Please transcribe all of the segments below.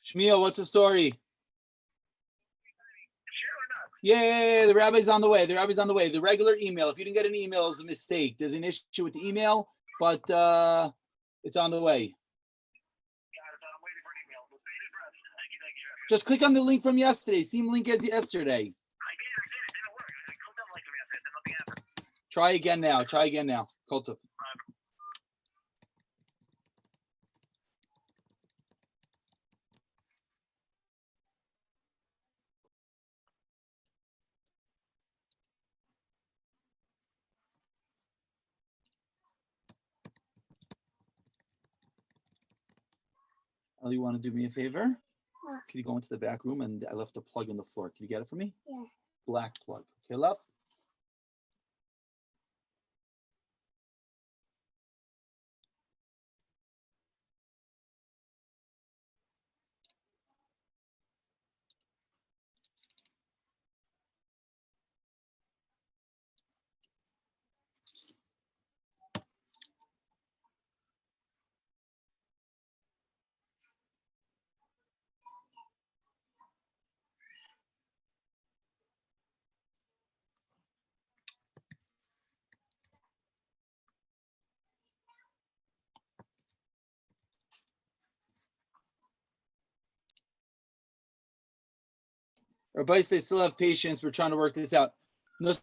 Shmuel, what's the story? Yeah, the rabbi's on the way. The regular email. If you didn't get an email, it's a mistake. There's an issue with the email, but it's on the way. Just click on the link from yesterday. Same link as yesterday. I did. It didn't work. I clicked on the link from yesterday. Nothing happened. Try again now. Kultuf. Oh, you want to do me a favor? What? Can you go into the back room and I left a plug on the floor. Can you get it for me? Yeah. Black plug. Okay, love? Rabbi, they still have patience. We're trying to work this out. No,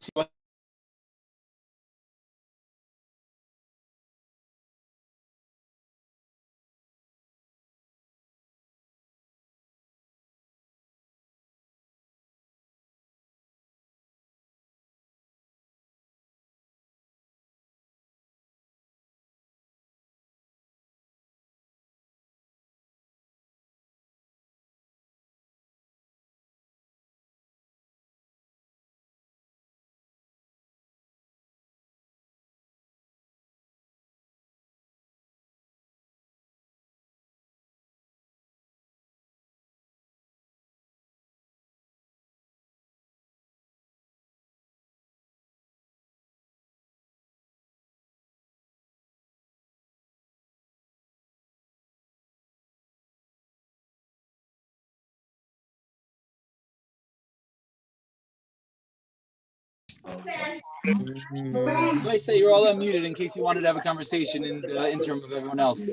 I say you're all unmuted in case you wanted to have a conversation in the interim of everyone else.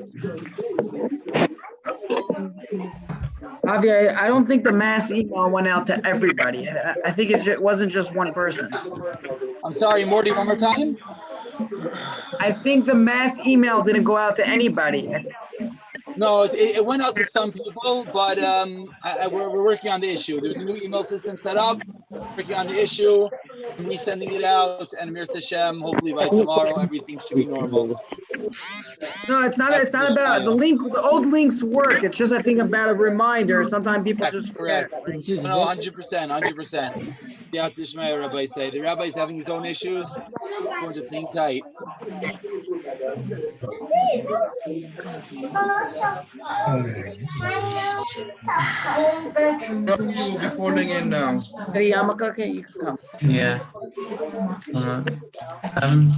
Javier, I don't think the mass email went out to everybody. I think it wasn't just one person. I'm sorry, Morty, one more time. I think the mass email didn't go out to anybody. No, it went out to some people, but we're working on the issue. There's a new email system set up, working on the issue, and resending it out, and Mir Tashem, hopefully by tomorrow, everything should be normal. No, it's not about the link. The old links work. It's just, I think, about a reminder. Sometimes people just forget. Correct. No, 100%. Yeah, Tishmaya, Rabbi say. The rabbi's having his own issues. We'll just hang tight. You will be falling in now. Hey, Yamaka, okay, you can come. Yeah. 7.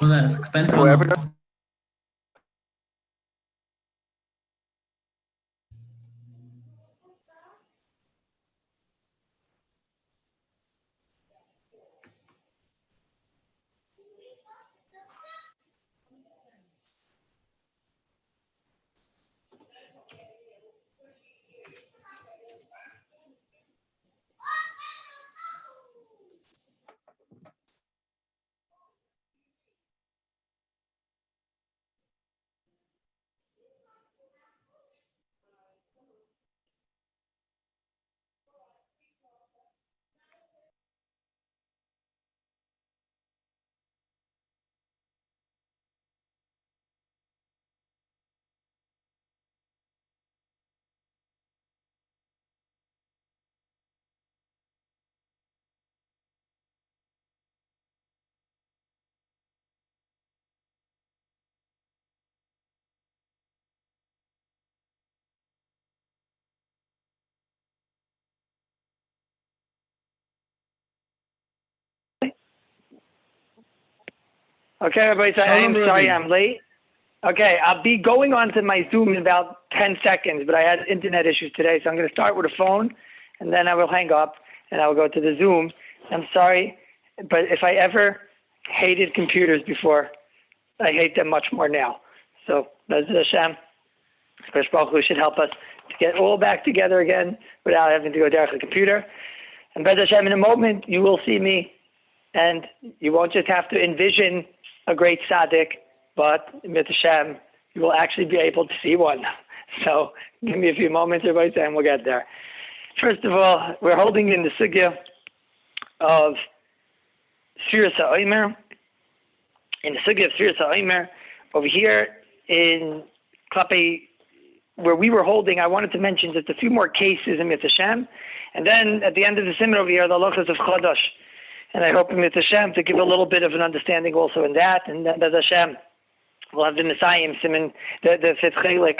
Well, that's expensive. Okay, everybody, I'm sorry I'm late. Okay, I'll be going onto my Zoom in about 10 seconds, but I had internet issues today, so I'm going to start with a phone, and then I will hang up, and I will go to the Zoom. I'm sorry, but if I ever hated computers before, I hate them much more now. So, Bez Hashem, Baruch Hu should help us to get all back together again without having to go down to the computer. And Bez Hashem, in a moment, you will see me, and you won't just have to envision a great tzaddik, but Bez Hashem, you will actually be able to see one. So give me a few moments, everybody, and we'll get there. First of all, we're holding in the sugya of Sefiras HaOmer. In the sugya of Sefiras HaOmer, over here in Klape, where we were holding, I wanted to mention just a few more cases in Mitzvah Hashem, and then at the end of the simon over here, the Halachos of Chodosh. And I hope in Mitzvah Hashem to give a little bit of an understanding also in that, and then Bez Hashem, we'll have the Messiah simon, the fifth chelik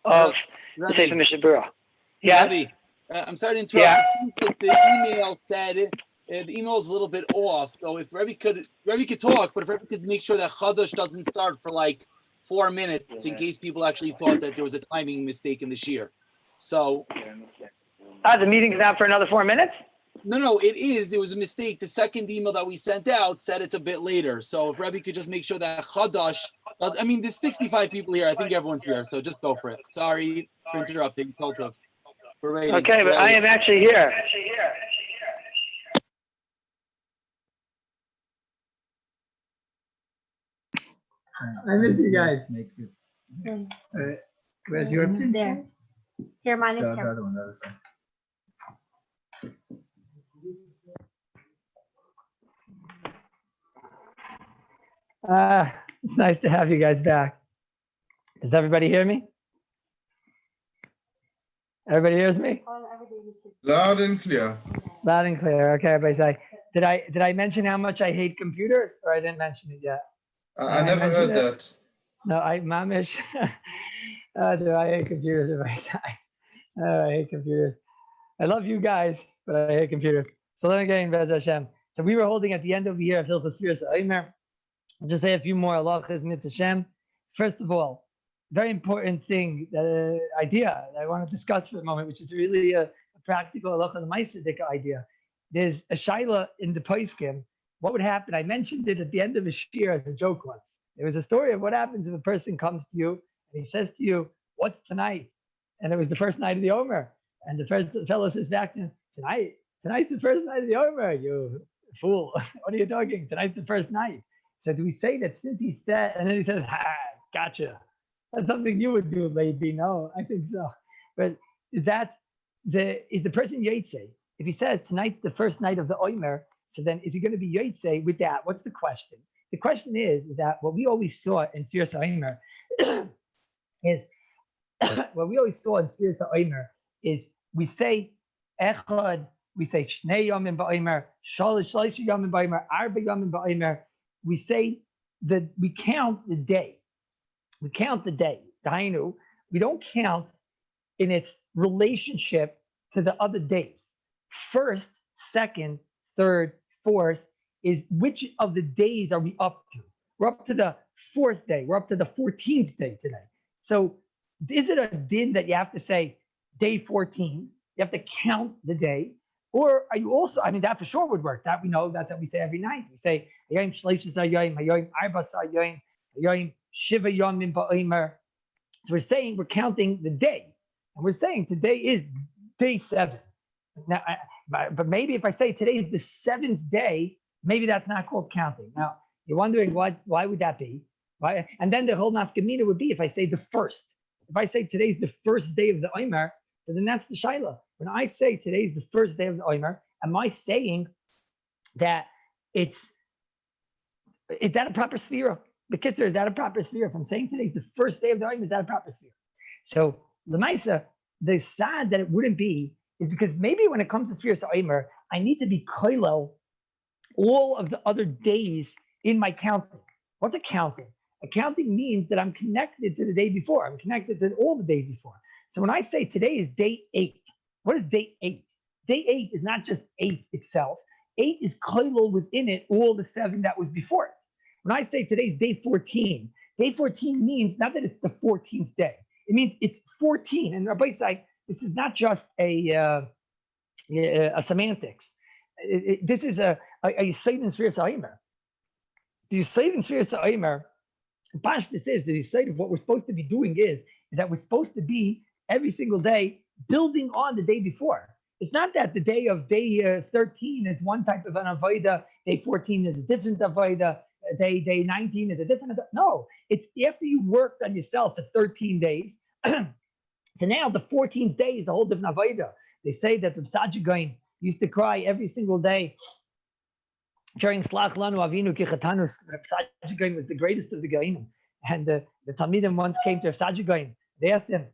of the Sefer Mishnah Berurah. Yeah. Rabbi, I'm sorry to interrupt. Yeah. It seems like the email said the email is a little bit off. So if Rabbi could talk, but if Rabbi could make sure that Chodosh doesn't start for like 4 minutes in case people actually thought that there was a timing mistake in the Shiur. So. The meeting is out for another 4 minutes? No, it is. It was a mistake. The second email that we sent out said it's a bit later. So if Rabbi could just make sure that Chodosh, I mean, there's 65 people here. I think everyone's here. So just go for it. Sorry for interrupting. Toltov. Okay, but I am actually here. I miss you guys. Where's your pin? There. Here, mine is The here. other one, the other side. It's nice to have you guys back. Does everybody hear me? Everybody hears me? Loud and clear. Loud and clear. Okay, everybody say. Did I mention how much I hate computers, or I didn't mention it yet? I never heard that. No, Mamish. Do I hate computers, everybody say? I hate computers. I love you guys, but I hate computers. So let me get in Bez Hashem. So we were holding at the end of the year of Hilchos Sefiras HaOmer. I'll just say a few more halachas Mitzvah Hashem. First of all, very important thing, idea that I want to discuss for a moment, which is really a practical halacha l'maisadik idea. There's a shaila in the poskim. What would happen? I mentioned it at the end of a shiur as a joke once. There was a story of what happens if a person comes to you and he says to you, "What's tonight?" And it was the first night of the HaOmer. And the first fellow says back to him, Tonight's the first night of the HaOmer, you fool. What are you talking? Tonight's the first night. So do we say that since he said, and then he says, gotcha. That's something you would do, maybe. No, I think so. But is the person Yotze? If he says tonight's the first night of the HaOmer, so then is he going to be Yotze with that? What's the question? The question is that what we always saw in Sefiras HaOmer is what we always saw in Sefiras HaOmer is we say Echad, we say Shnei Yomim Ba'omer, Shalish Yomim Ba'omer, Arba Yomim Ba'omer. We say that we count the day. We count the day. Dainu, we don't count in its relationship to the other days. First, second, third, fourth is which of the days are we up to? We're up to the fourth day. We're up to the 14th day today. So is it a din that you have to say day 14? You have to count the day. Or are you also, I mean, that for sure would work. That we know, that's what we say every night. We say, Hayom Shleishis Hayom, Hayom Arbas Hayom, Hayom Shiva Yomim Ba'omer. So we're saying, we're counting the day. And we're saying today is day 7. Now, but maybe if I say today is the 7th day, maybe that's not called counting. Now, you're wondering why would that be? Why? And then the whole nafkamina would be if I say the first. If I say today's the first day of the HaOmer, so then that's the shaila. When I say today's the first day of the HaOmer, am I saying that is that a proper sphere? The kitzur, is that a proper sphere? If I'm saying today's the first day of the HaOmer, is that a proper sphere? So l'maisa, the sad that it wouldn't be is because maybe when it comes to Sefiras HaOmer, I need to be koilel all of the other days in my counting. What's accounting? Accounting means that I'm connected to the day before. I'm connected to all the days before. So when I say today is day 8, what is day 8? Day 8 is not just 8 itself. 8 is koilel within it all the 7 that was before it. When I say today's day 14 means not that it's the 14th day. It means it's 14. And Rabbi say this is not just a semantics. This is a Yisayid in Sefiras HaOmer. The Yisayid in Sefiras HaOmer, this is the Yisayid of what we're supposed to be doing is that we're supposed to be every single day building on the day before. It's not that the day of day 13 is one type of an avodah, day 14 is a different avodah, day 19 is a different. No, it's after you worked on yourself for 13 days. So now the 14th day is a whole different avodah. They say that the Sajigain used to cry every single day during Slach Lanu Avinu Kichatanus. Sajigain was the greatest of the Gainim. And the Talmidim once came to Sajigain. They asked him,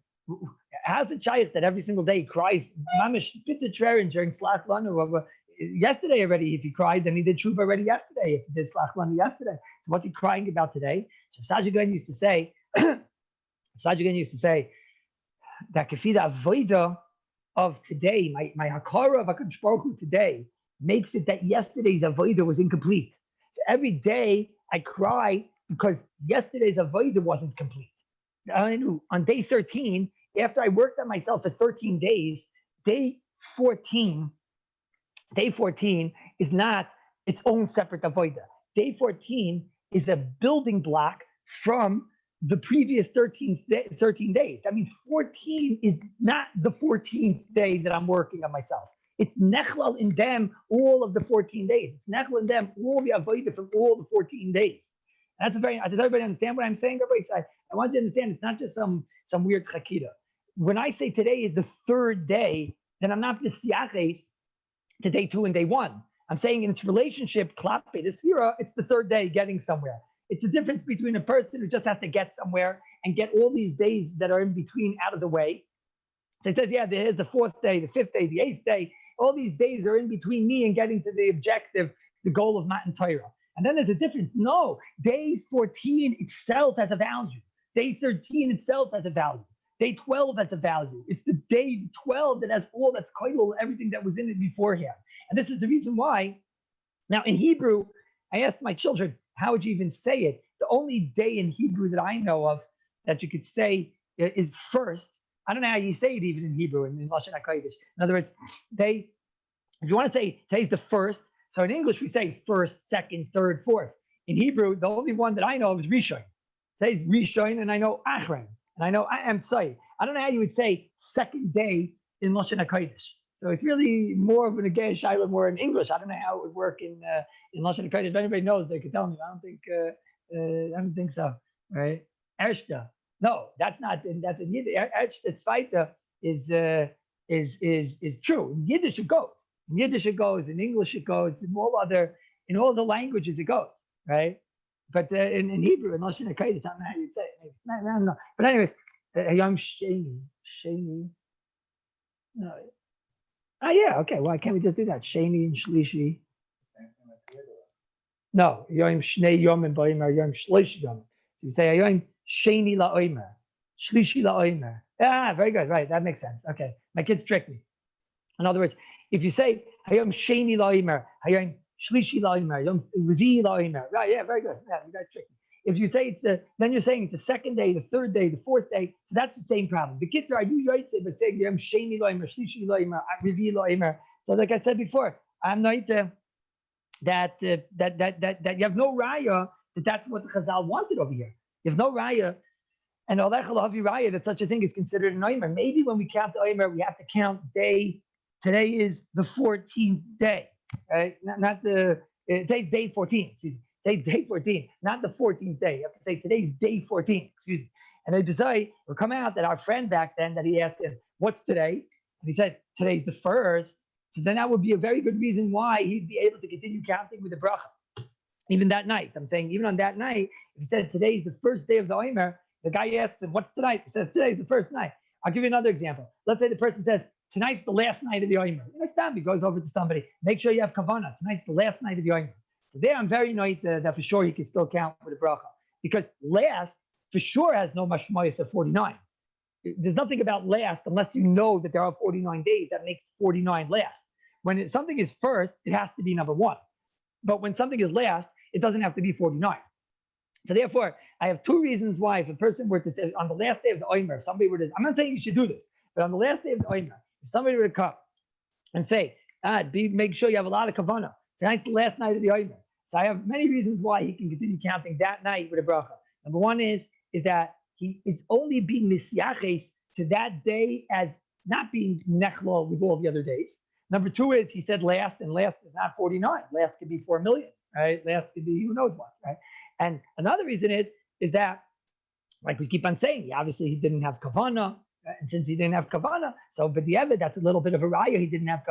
how's it shaykh that every single day he cries? Mamish Pittitrerin during Slach Lanu. Yesterday already, if he cried, then he did Tshuva already yesterday. If he did Slach Lanu yesterday. So what's he crying about today? So Sajigain used to say, that Kefida Avodah of today, my Hakara of HaKadosh Baruch Hu today, makes it that yesterday's Avodah was incomplete. So every day I cry because yesterday's Avodah wasn't complete. On day 13, after I worked on myself for 13 days, day 14 is not its own separate Avodah. Day 14 is a building block from the previous 13 days. That means 14 is not the 14th day that I'm working on myself. It's nechlal in them all of the 14 days. It's nechlal in them all the avodah from all the 14 days. Does everybody understand what I'm saying? Everybody, I want you to understand it's not just some weird chakira. When I say today is the third day, then I'm not b'siaches to day 2 and day 1. I'm saying in its relationship, klape, the Sefira, it's the third day getting somewhere. It's the difference between a person who just has to get somewhere and get all these days that are in between out of the way. So he says, yeah, there's the 4th day, the 5th day, the 8th day. All these days are in between me and getting to the objective, the goal of Matan Torah. And then there's a difference. No, day 14 itself has a value. Day 13 itself has a value. Day 12 has a value. It's the day 12 that has all that's koilul, everything that was in it beforehand. And this is the reason why. Now in Hebrew, I asked my children, how would you even say it? The only day in Hebrew that I know of that you could say is first. I don't know how you say it even in Hebrew, in Lashon HaKodesh. In other words, if you want to say today's the first, so in English we say first, second, third, fourth. In Hebrew, the only one that I know of is Rishon. Today's Rishon, and I know Achron, and I know Emtzai. I don't know how you would say second day in Lashon HaKodesh. So it's really more of an again Shiloh, more in English. I don't know how it would work in Lashon HaKodesh. If anybody knows, they could tell me. I don't think so. Right? Ershta. No, that's not. That's in Yiddish. Ershta Zweite is true. In Yiddish it goes. In Yiddish it goes. In English it goes. In all the languages it goes. Right? But in Hebrew, in Lashon HaKodesh, I don't know how you'd say it. Maybe. I don't know. But anyways, Yom Sheni. No. Oh yeah, okay. Why can't we just do that? Sheni and Shlishi. No, Yom Shnei Yom and Ba'omer Yom Shlishi Yom. So you say Yom Sheni LaOmer, Shlishi LaOmer. Ah, very good. Right, that makes sense. Okay, my kids tricked me. In other words, if you say Yom Sheni LaOmer, Yom Shlishi LaOmer, Yom Revi LaOmer. Right, yeah, very good. Yeah, you guys tricked me. If you say then you're saying it's the second day, the third day, the fourth day. So that's the same problem. The kids are, I do right say, but saying Yom Sheni LaOmer, Shlishi LaOmer, Revi LaOmer. So like I said before, I'm not that you have no raya that's what the Chazal wanted over here. You have no raya, and Alecha Lahavi raya that such a thing is considered an HaOmer. Maybe when we count the HaOmer, we have to count day. Today is the 14th day, right? Not today's day 14. Excuse me. Today's day 14, not the 14th day. You have to say today's day 14. Excuse me. And they decide will come out that our friend back then that he asked him, "What's today?" And he said, "Today's the 1st." So then that would be a very good reason why he'd be able to continue counting with the bracha. Even that night, I'm saying, even on that night, if he said today's the 1st day of the HaOmer, the guy asks him, "What's tonight?" He says, "Today's the 1st night." I'll give you another example. Let's say the person says, "Tonight's the last night of the HaOmer." He goes over to somebody, make sure you have kavanah. Tonight's the last night of the HaOmer. So there, I'm very annoyed that for sure he can still count with a bracha, because last for sure has no mashmayis of 49. There's nothing about last unless you know that there are 49 days that makes 49 last. When something is first, it has to be number 1. But when something is last, it doesn't have to be 49. So therefore, I have two reasons why. If a person were to say on the last day of the HaOmer, if somebody were to, I'm not saying you should do this, but on the last day of the HaOmer, if somebody were to come and say, make sure you have a lot of kavanah. Tonight's the last night of the HaOmer. So I have many reasons why he can continue counting that night with a bracha. Number one is that he is only being misyaches to that day as not being nechlal with all the other days. Number two is he said last, and last is not 49. Last could be 4 million, right? Last could be who knows what, right? And another reason is that, like we keep on saying, obviously he didn't have kavanah, and since he didn't have kavanah, so but the evid, that's a little bit of a raya. He didn't have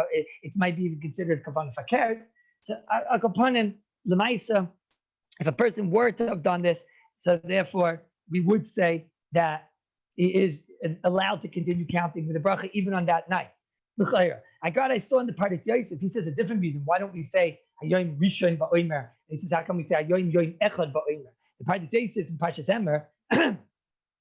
it might be even considered kavanah fakir. So a kapanim lemaisa, if a person were to have done this, so therefore we would say that he is allowed to continue counting with the bracha even on that night. I saw in the Pardes Yosef, he says a different reason. Why don't we say Hayoim Rishon ba'Omer? He says, how come we say Hayoim Yoim Echad ba'Omer? The Pardes Yosef in Parshas HaOmer,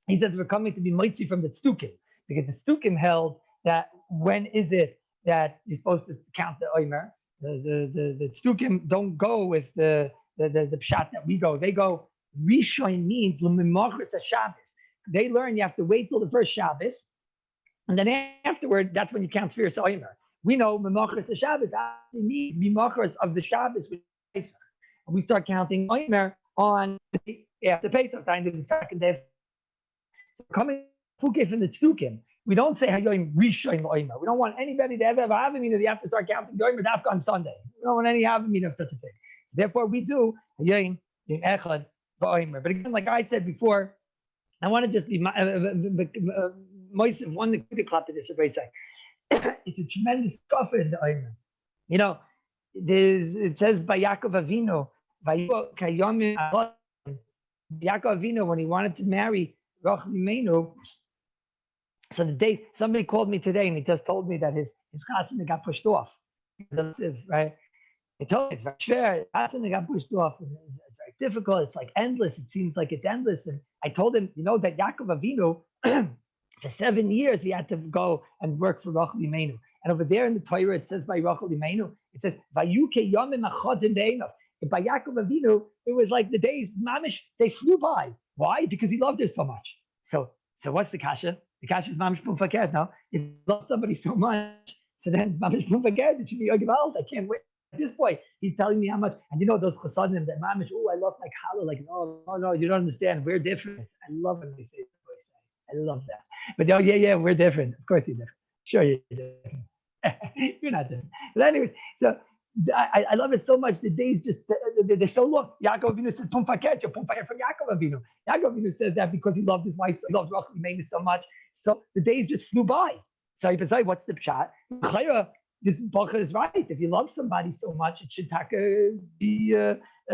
he says we're coming to be moitzi from the Tztukim, because the Tztukim held that when is it that you're supposed to count the Omer? The Tztukim don't go with the pshat that we go. They go Rishon means l'mimachris haShabbos. They learn you have to wait till the first Shabbos, and then afterward, that's when you count Sefiras HaOmer. We know Mimachras Shabbos actually means Mimachras of the Shabbos with Pesach. And we start counting HaOmer on after Pesach, time to the second day. So coming from the Tztukim, we don't say Hayoim Rishon HaOmer. We don't want anybody to ever have a Havamina. They have to start counting the HaOmer Dafka on Sunday. We don't want any Havamina of such a thing. So therefore, we do Hayoim Echad HaOmer. But again, like I said before, I want to just be Moisef, one the clap to this, everybody say. It's a tremendous cover in the HaOmer. You know, it says by Yaakov Avinu, Yaakov Avinu, when he wanted to marry Rachel Imenu, so the day somebody called me today and he just told me that his chasana got pushed off. Right? He told me it's very schwer. Chasana got pushed off. It's very difficult. It's like endless. It seems like it's endless. And I told him, you know, that Yaakov Avinu, for 7 years, he had to go and work for Rachel Imenu. And over there in the Torah, it says by Rachel Imenu, it says, Vayuke yomim achodim be'enav. By Yaakov Avinu, it was like the days, mamish, they flew by. Why? Because he loved her so much. So what's the kasha? The kasha is mamish pum fakert, no? If you love somebody so much, so then mamish pum fakert, it should be Yogivalt. I can't wait. At this point, he's telling me how much, and you know those chasadim that mamish, oh, I love my challah, like, no, you don't understand. We're different. I love when they say it. I love that. But oh, yeah, we're different. Of course you're different. Sure you're different. You're not different. But anyways, so I love it so much. The days just, they're so long. Yaakov Avinu says, Pum faket from Yaakov Avinu. Yaakov Avinu says that because he loved his wife, so he loved Rachel Imenu so much. So the days just flew by. So you say, what's the pshat? This bracha is right. If you love somebody so much, it should be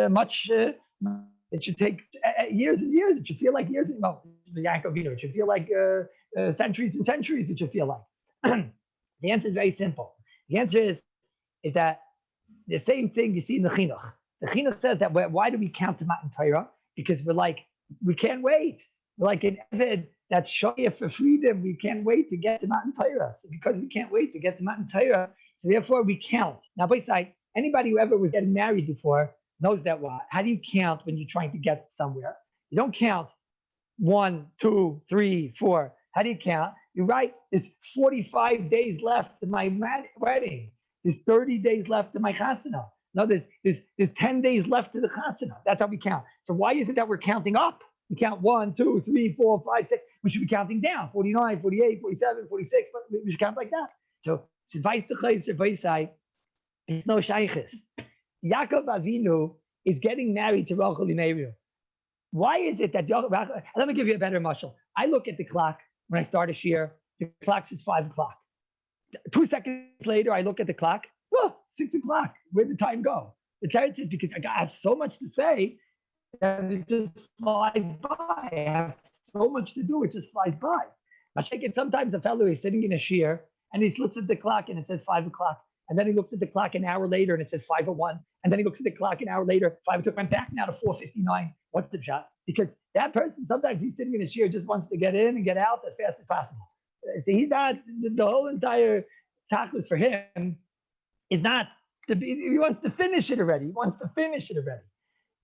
much... it should take years and years. It should feel like years. Yaakov Avinu. It should feel like centuries and centuries. It should feel like. The answer is very simple. The answer is that the same thing you see in the chinuch. The chinuch says that why do we count the Matan Torah? Because we're like, we can't wait. We're like an Eved that's shoyah for freedom. We can't wait to get to Matan Torah. So because we can't wait to get to Matan Torah, so therefore we count. Now, besides, anybody who ever was getting married before knows that what? How do you count when you're trying to get somewhere? You don't count 1, 2, 3, 4. How do you count? You're right. There's 45 days left to my wedding. There's 30 days left to my chasana. No, there's 10 days left to the chasana. That's how we count. So why is it that we're counting up? We count 1, 2, 3, 4, 5, 6. We should be counting down. 49, 48, 47, 46. But we should count like that. So it's no shaykhis. Yaakov Avinu is getting married to Rachel Imenu. Why is it that let me give you a better mashal. I look at the clock when I start a shiur. The clock says 5 o'clock. 2 seconds later, I look at the clock. Oh, 6 o'clock. Where'd the time go? The teretz is because I have so much to say that it just flies by. I have so much to do, it just flies by. Sometimes a fellow is sitting in a shiur and he looks at the clock and it says 5 o'clock. And then he looks at the clock an hour later and it says 5:01. And then he looks at the clock an hour later, 5:02. Went back now to 4:59. What's the shot? Because that person, sometimes he's sitting in a shiur, just wants to get in and get out as fast as possible. See, he's not, the whole entire tachlis for him is not, he wants to finish it already.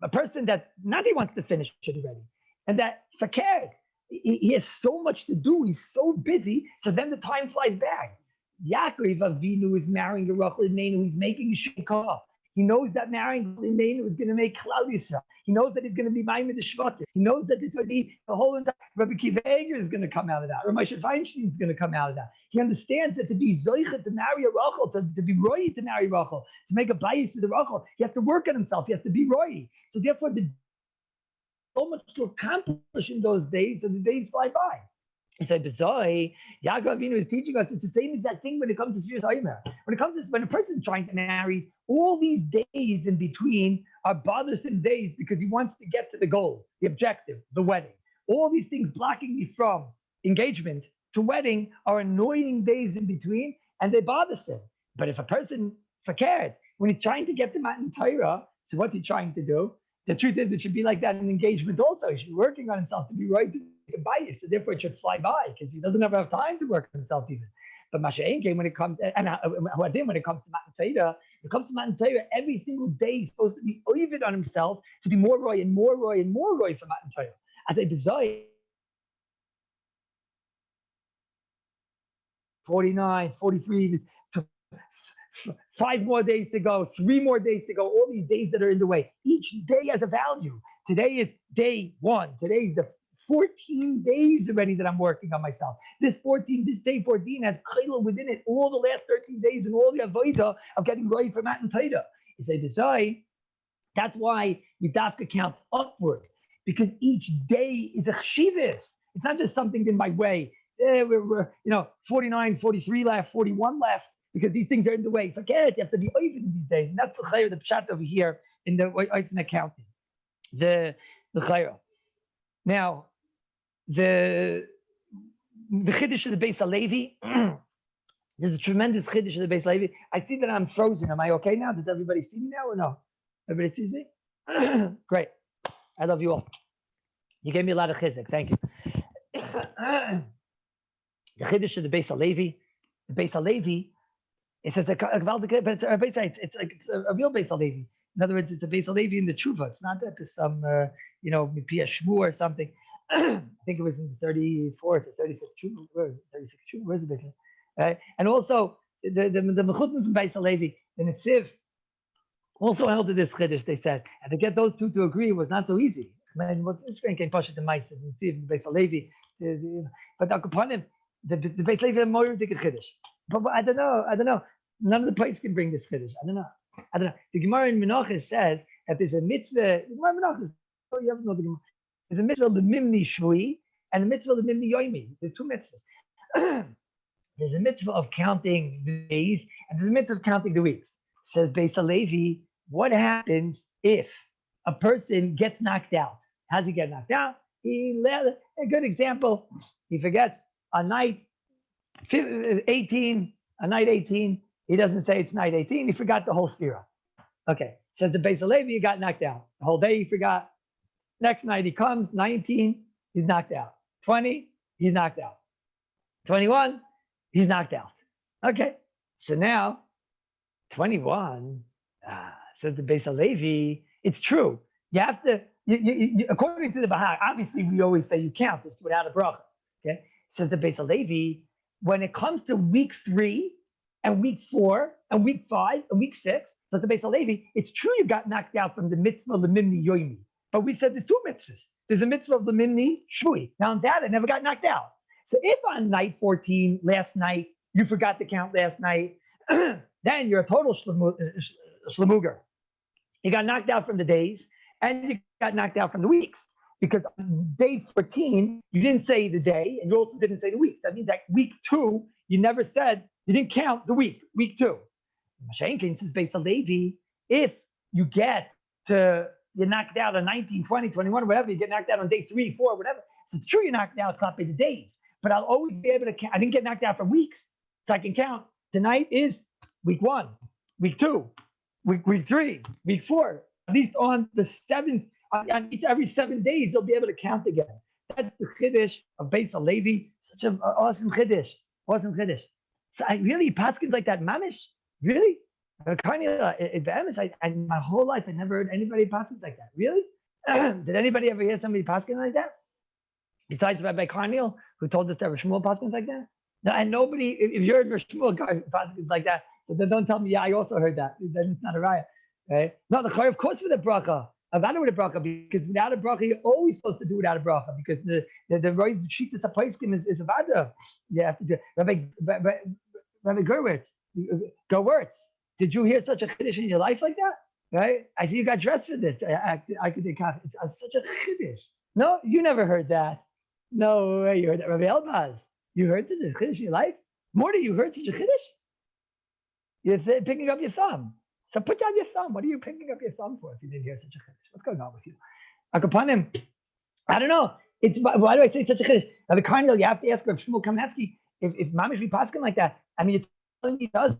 A person that, not he wants to finish it already. and that fakir, he has so much to do. He's so busy. So then the time flies back. Yaakov Avinu is marrying a Rachel Imenu. He's making a shikah. He knows that marrying Imenu is going to make Klal Yisrael. He knows that he's going to be Ma'amid the Shvatim. He knows that this will be the whole entire. Rabbi Kiva Eger is going to come out of that. Rabbi Moshe Feinstein is going to come out of that. He understands that to be Zoichet to marry a Rachel, to be Roy to marry Rachel, to make a bias with a Rachel, he has to work on himself. He has to be Roy. So therefore, so much to accomplish in those days, and the days fly by. He said, Yaakov Avinu is teaching us it's the same exact thing when it comes to Sefiras HaOmer. When a person is trying to marry, all these days in between are bothersome days because he wants to get to the goal, the objective, the wedding. All these things blocking me from engagement to wedding are annoying days in between, and they're bothersome. But if a person forcared, when he's trying to get to Matan Torah, so what's he trying to do? The truth is, it should be like that in engagement also. He should be working on himself to be right to make a bias. So therefore, it should fly by because he doesn't ever have time to work on himself even. But Masha'en came when it comes, when it comes to Matan Torah, every single day he's supposed to be oived on himself to be more roy and more roy and more roy for Matan Torah. As a bizarre 49, 43, 5 more days to go, 3 more days to go, all these days that are in the way. Each day has a value. Today is day 1. Today is the 14 days already that I'm working on myself. This day 14 has chayla within it all the last 13 days and all the avodah of getting ready for Matan Torah. You say, Desai, that's why we dafka count upward, because each day is a chshivas. It's not just something in my way. We're 49, 43 left, 41 left. Because these things are in the way. Forget it, you have to be open in these days. And that's the chayra, the pshat over here in the open accounting. The chayra. Now, the chiddush of the Beis Halevi, there's a tremendous chiddush of the Beis Halevi. I see that I'm frozen. Am I okay now? Does everybody see me now or no? Everybody sees me? Great. I love you all. You gave me a lot of chizuk. Thank you. The chiddush of the Beis Halevi, it says but it's a real Beis Halevi. In other words, it's a Beis Halevi in the Tshuva. It's not that it's some, maybe a Shmu or something. I think it was in the 34th or 35th Tshuva. Where is it? 36th Tshuva? Where's the Beis Halevi? And also, the Mechutim from Beis Halevi, the Netziv, also held to this Chiddush, they said. And to get those two to agree was not so easy. It was came Pasha to Ma'aseh, Netziv, Beis Halevi. But upon him, the Beis Halevi had more ridiculous Chiddush. But I don't know. None of the places can bring this chiddush. I don't know. The Gemara in Menachos says that there's a mitzvah. The Gemara in Menachos, you have to know the Gemara. There's a mitzvah of the Mimni Shvui and a mitzvah of the Mimni Yoimi. There's 2 mitzvahs. There's a mitzvah of counting the days and there's a mitzvah of counting the weeks. Says Beis Halevi, what happens if a person gets knocked out? How does he get knocked out? A good example, he forgets a night 18, a night 18, he doesn't say it's night 18, he forgot the whole Sefira. Okay, says the Beis Halevi, he got knocked out. The whole day he forgot. Next night he comes, 19, he's knocked out. 20, he's knocked out. 21, he's knocked out. Okay, so now 21, says the Beis Halevi, it's true. You have to, you, according to the Bahag, obviously we always say you count this without a bracha. Okay, says the Beis Halevi, when it comes to week 3 and week 4 and week 5 and week 6, so the Beis Halevi, it's true you got knocked out from the mitzvah Lemimni Yoimi, but we said there's 2 mitzvahs. There's a mitzvah of Lemimni Shvui. Now on that, I never got knocked out. So if on night 14, last night, you forgot to count last night, then you're a total shlemuger. You got knocked out from the days and you got knocked out from the weeks. Because on day 14, you didn't say the day, and you also didn't say the weeks. That means that week 2, you never said, you didn't count the week 2. Mashenkin says, Beis Halevi, if you you're knocked out on 19, 20, 21, whatever, you get knocked out on day 3, 4, whatever. So it's true you're knocked out by the days, but I'll always be able to count. I didn't get knocked out for weeks, so I can count. Tonight is week 1, week 2, week 3, week 4, at least on the 7th, on every 7 days, you'll be able to count again. That's the chiddush of Beis Halevi. Such an awesome chiddush. Awesome chiddush. So I really, paskins like that, mamish? Really? My whole life, I never heard anybody paskins like that. Really? Did anybody ever hear somebody paskin like that? besides Rabbi Carniel, who told us that Rav Shmuel Paskins like that? No, and nobody, if you heard Rav Shmuel Paskins like that, so then don't tell me, yeah, I also heard that. Then it's not a riot, right? No, the Chayr, of course, with a bracha. Avada with a bracha, because without a bracha, you're always supposed to do without a bracha, because the right Shitas HaPaiskim is Avada. You have to do. Rabbi Gerwitz, did you hear such a chiddush in your life like that? Right? I see you got dressed for this. I could think it's such a chiddush. No, you never heard that. No way, you heard that. Rabbi Elbaz, you heard such a chiddush in your life? Morty, you heard such a chiddush? You're picking up your thumb. So put down your thumb. What are you picking up your thumb for if you didn't hear such a chiddush? What's going on with you? Akapanim, I don't know. Why do I say such a chiddush? Now the Carniel, you have to ask Rav Shmuel Kamenetsky if Mamish be paskin like that. I mean, you're telling me he does.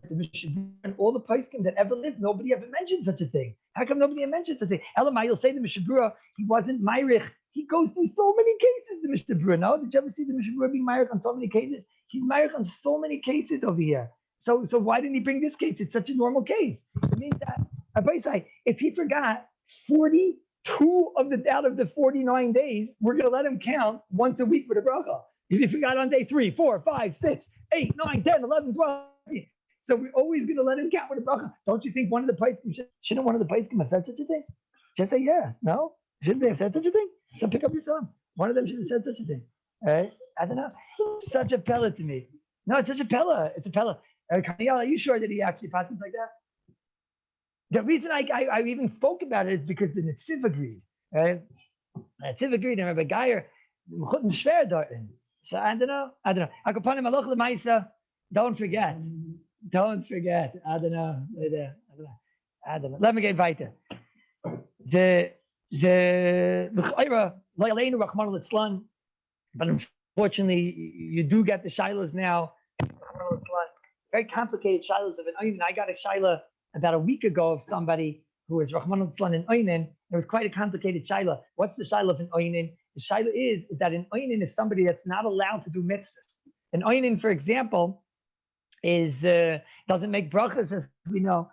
And all the paskin that ever lived, nobody ever mentioned such a thing. How come nobody ever mentioned such a thing? Elamai, you'll say the Mishabura, he wasn't Myrich. He goes through so many cases, the Mishabura. No, did you ever see the Mishabura being Myrich on so many cases? He's Myrich on so many cases over here. So why didn't he bring this case? It's such a normal case. It means that if he forgot 42 out of the 49 days, we're going to let him count once a week with a bracha. If he forgot on day 3, 4, 5, 6, 8, 9, 10, 11, 12. So we're always going to let him count with a bracha. Don't you think one of the Paiskim shouldn't one of the Paiskim have said such a thing? Just say yes. No? Shouldn't they have said such a thing? So pick up your thumb. One of them should have said such a thing. All right? I don't know. Such a pella to me. No, it's such a pella. It's a pella. Kaniel, are you sure that he actually passes like that? The reason I even spoke about it is because the Netziv agreed. Right? Netziv agreed, and Rabbi Geyer, so I don't know. Akapanim Aloch Lemaisa. Don't forget. I don't know. Let me get weiter. The but unfortunately, you do get the shilas now. Very complicated shilas of an oinen. I got a shaila about a week ago of somebody who was Rahman al-Tzlan in oinen. It was quite a complicated shaila. What's the shaila of an oinen? The shaila is that an oinen is somebody that's not allowed to do mitzvahs. An oinen, for example, is doesn't make brachas, as we know,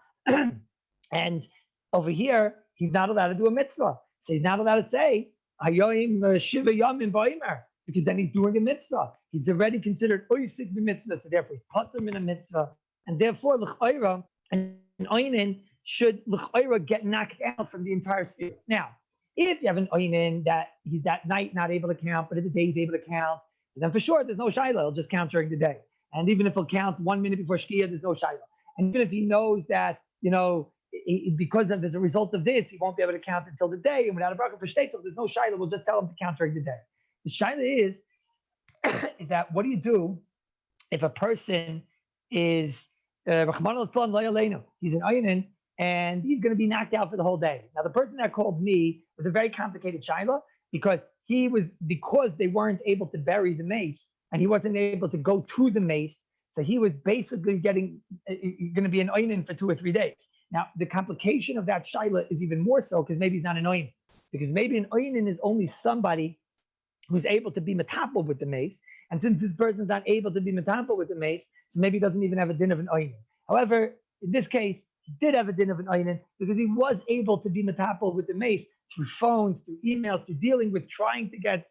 and over here he's not allowed to do a mitzvah. So he's not allowed to say Hayoim Shiva Yamim Ba'omer, because then he's doing a mitzvah. He's already considered oisik b'mitzvah, so therefore he's patur in a mitzvah, and therefore l'chayra and oinen should l'chayra get knocked out from the entire sphere. Now, if you have an oinen that he's that night not able to count, but at the day he's able to count, then for sure there's no shaila. He'll just count during the day. And even if he'll count 1 minute before Shkia, there's no shaila. And even if he knows that, because as a result of this, he won't be able to count until the day, and without a bracha for state, so there's no shaila, we'll just tell him to count during the day. The shaila is that what do you do if a person is Rahman al-Tzlan lo yaleinu, he's an ayinin, and he's going to be knocked out for the whole day. Now, the person that called me was a very complicated shaila, because they weren't able to bury the mace, and he wasn't able to go to the mace, so he was basically going to be an oinen for 2 or 3 days. Now, the complication of that shaila is even more so because maybe he's not an oinen, because maybe an oinen is only somebody who's able to be metapel with the mace, and since this person's not able to be metapel with the mace, so maybe he doesn't even have a din of an oinen. However, in this case, he did have a din of an oinen because he was able to be metapel with the mace through phones, through email, through dealing with trying to get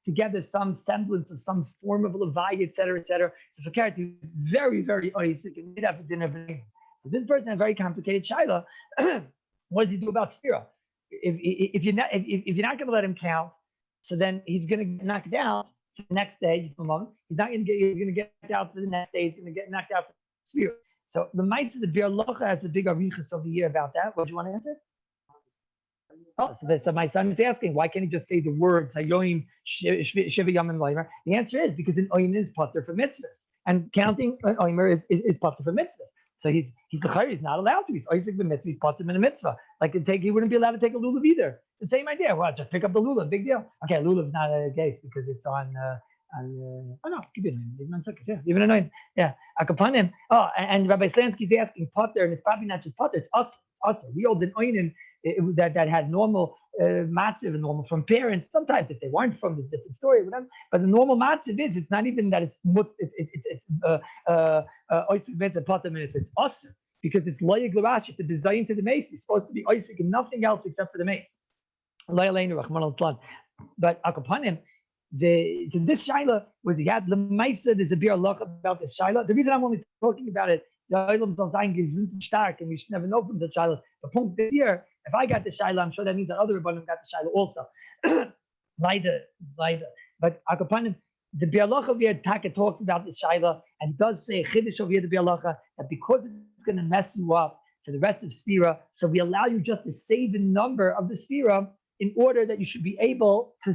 together some semblance of some form of levaya, etc., etc. So for Karat, very, very oisik and did have a din of an oinen. So this person had a very complicated shaila. What does he do about Sefira? If you're not going to let him count, so then he's going to get knocked out the next day. Just a moment. He's going to get knocked out for the next day. He's going to get knocked out for Sefira. So the mice of the Bir Locha has a big arichas over here about that. What do you want to answer? Oh, so my son is asking, why can't he just say the words Hayoim Shiva Yamim Loimer? The answer is because an oin is patur for mitzvahs, and counting an oimer is patur for mitzvahs. So he's not allowed to. He's oisik b'mitzvah. He's patur in a mitzvah. Like he wouldn't be allowed to take a lulav either. The same idea. Well, just pick up the lulav. Big deal. Okay, lulav is not a case because it's on. Oh no, even a nine. Yeah, akapanim. Oh, and Rabbi Slansky's asking patur, and it's probably not just patur. It's us. We all did oinen that had normal matziv and normal from parents. Sometimes if they weren't from, this different story, whatever. But the normal matziv is it's not even that it's oisik mitzvah patur minutes. It's us because it's loyig l'rash. It's a design to the mace. It's supposed to be oisik and nothing else except for the mace. But akapanim. this shaila was he had lemaisa. There's a beer halacha about this shaila. The reason I'm only talking about it, the olam soll sein gesund stark, and we should never know from the shaila. The point this year, if I got the shaila, I'm sure that means that other rabbanim got the shaila also. Leider. But akapanim, the beer halacha via Taka talks about the shaila and does say chiddush over here the beer halacha that because it's going to mess you up for the rest of Sefira, so we allow you just to say the number of the Sefira in order that you should be able to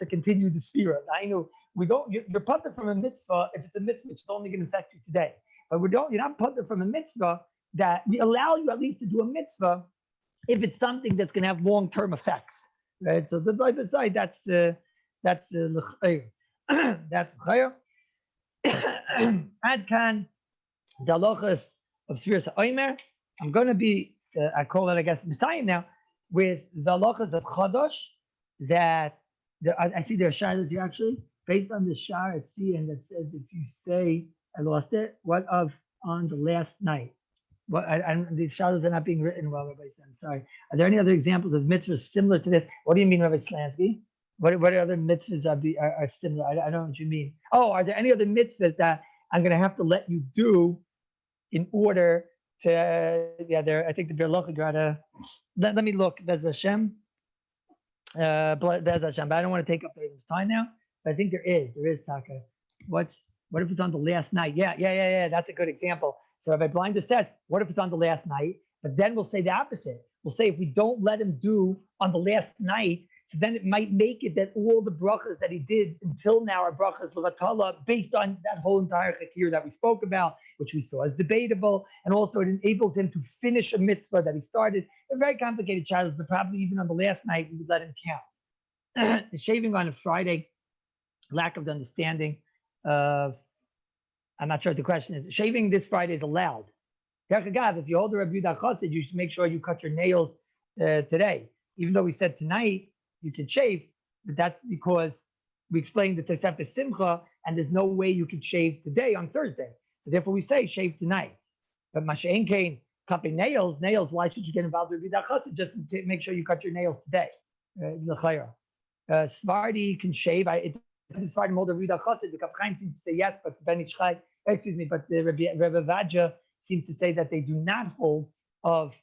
continue the Sefira. I know you're putter from a mitzvah if it's a mitzvah which is only going to affect you today. But you're not putter from a mitzvah that we allow you at least to do a mitzvah if it's something that's going to have long-term effects. Right? So the Bible side, that's l'chayr. That's l'chayr. Adkan the halachos of Sefiras HaOmer. I'm going to be, I call it, I guess, Messiah now, with the halachos of Chodosh that, I see there are shilas here actually, based on the shar at sea, and that says if you say, I lost it, what of on the last night? What, these shilas are not being written well, Rabbi said, I'm sorry. Are there any other examples of mitzvahs similar to this? What do you mean, Rabbi Slansky? What other mitzvahs are similar? I don't know what you mean. Oh, are there any other mitzvahs that I'm going to have to let you do in order to, I think the Be'er Halacha got let me look, Bez Hashem, but I don't want to take up the time now, but I think there is Taka. What if it's on the last night? Yeah, that's a good example. So Rabbi Blinder says, what if it's on the last night? But then we'll say the opposite. We'll say if we don't let him do on the last night, so then it might make it that all the brachas that he did until now are brachas levatala based on that whole entire chakir that we spoke about, which we saw as debatable, and also it enables him to finish a mitzvah that he started. A very complicated child, but probably even on the last night we would let him count. The shaving on a Friday, lack of understanding of, I'm not sure what the question is. Shaving this Friday is allowed. If you hold the Rabbi Chassid, you should make sure you cut your nails today. Even though we said tonight you can shave, but that's because we explained the Tosefes Simcha, and there's no way you can shave today on Thursday. So therefore we say shave tonight. But Masha'en Kain, cutting nails, why should you get involved with Rabbi Chassid? Just to make sure you cut your nails today. Svardi can shave. Svardi hold the Rabbi Chassid. The Kafchaim seems to say yes, but but the Rebbe Vadja seems to say that they do not hold of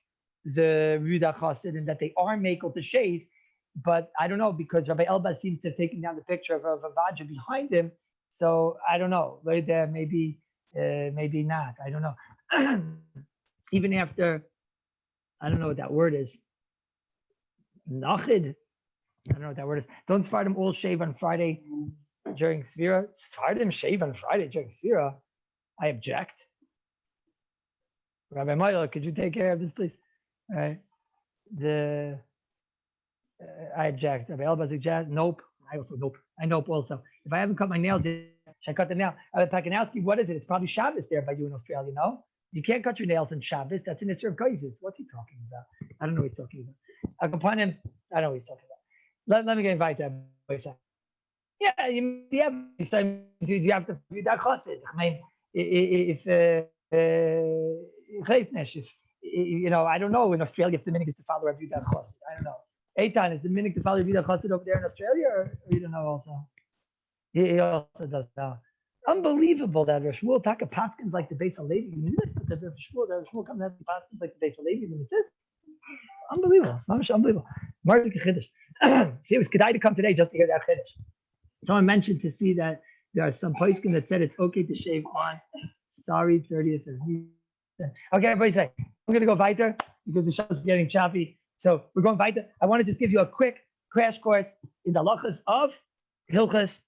the Rabbi Chassid and that they are makel to shave. But I don't know, because Rabbi Elba seems to have taken down the picture of Vadja behind him. So I don't know. Maybe not. I don't know. Even after, I don't know what that word is. Nachid. I don't know what that word is. Don't Sfardim all shave on Friday during Sefira? Sfardim shave on Friday during Sefira? I object. Rabbi Milo, could you take care of this, please? All right. I object. Rabbi Elba suggests, nope. I also nope. I nope also. If I haven't cut my nails yet, should I cut them now? Pakanowski, what is it? It's probably Shabbos there by you in Australia, no? You can't cut your nails on Shabbos. That's an Isser of Kaisis. What's he talking about? I don't know what he's talking about. Upon him, I don't know what he's talking about. Let me get invited. Yeah, you have to do that chassid. I mean, if I don't know in Australia if the minhag is to follow Rabbi Yehuda chassid. I don't know. Eitan, is the minhag to follow Rabbi Yehuda chassid over there in Australia, or you don't know also? He also does now. Unbelievable that Rosh Shmuel Taka Paskins like the Beis HaLevi. The Rosh Shmuel comes out the Paskins like the Beis HaLevi, and it's it. Unbelievable. It's unbelievable. Marzik Chiddush. See, it was Kedai to come today just to hear that Chiddush. Someone mentioned to see that there are some poskim that said it's okay to shave on 30th of Nissan. Okay, everybody say, I'm going to go weiter because the show is getting choppy. So we're going weiter. I want to just give you a quick crash course in the halachos of Hilchos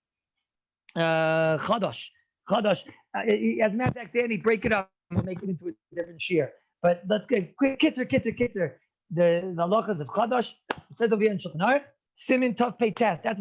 Chodosh. As a matter of fact, Danny, break it up and we'll make it into a different shiur. But let's get quick kitzer. The halachos of Chodosh. It says over here in Shulchan Aruch, Simin Tov Pei Tes. That's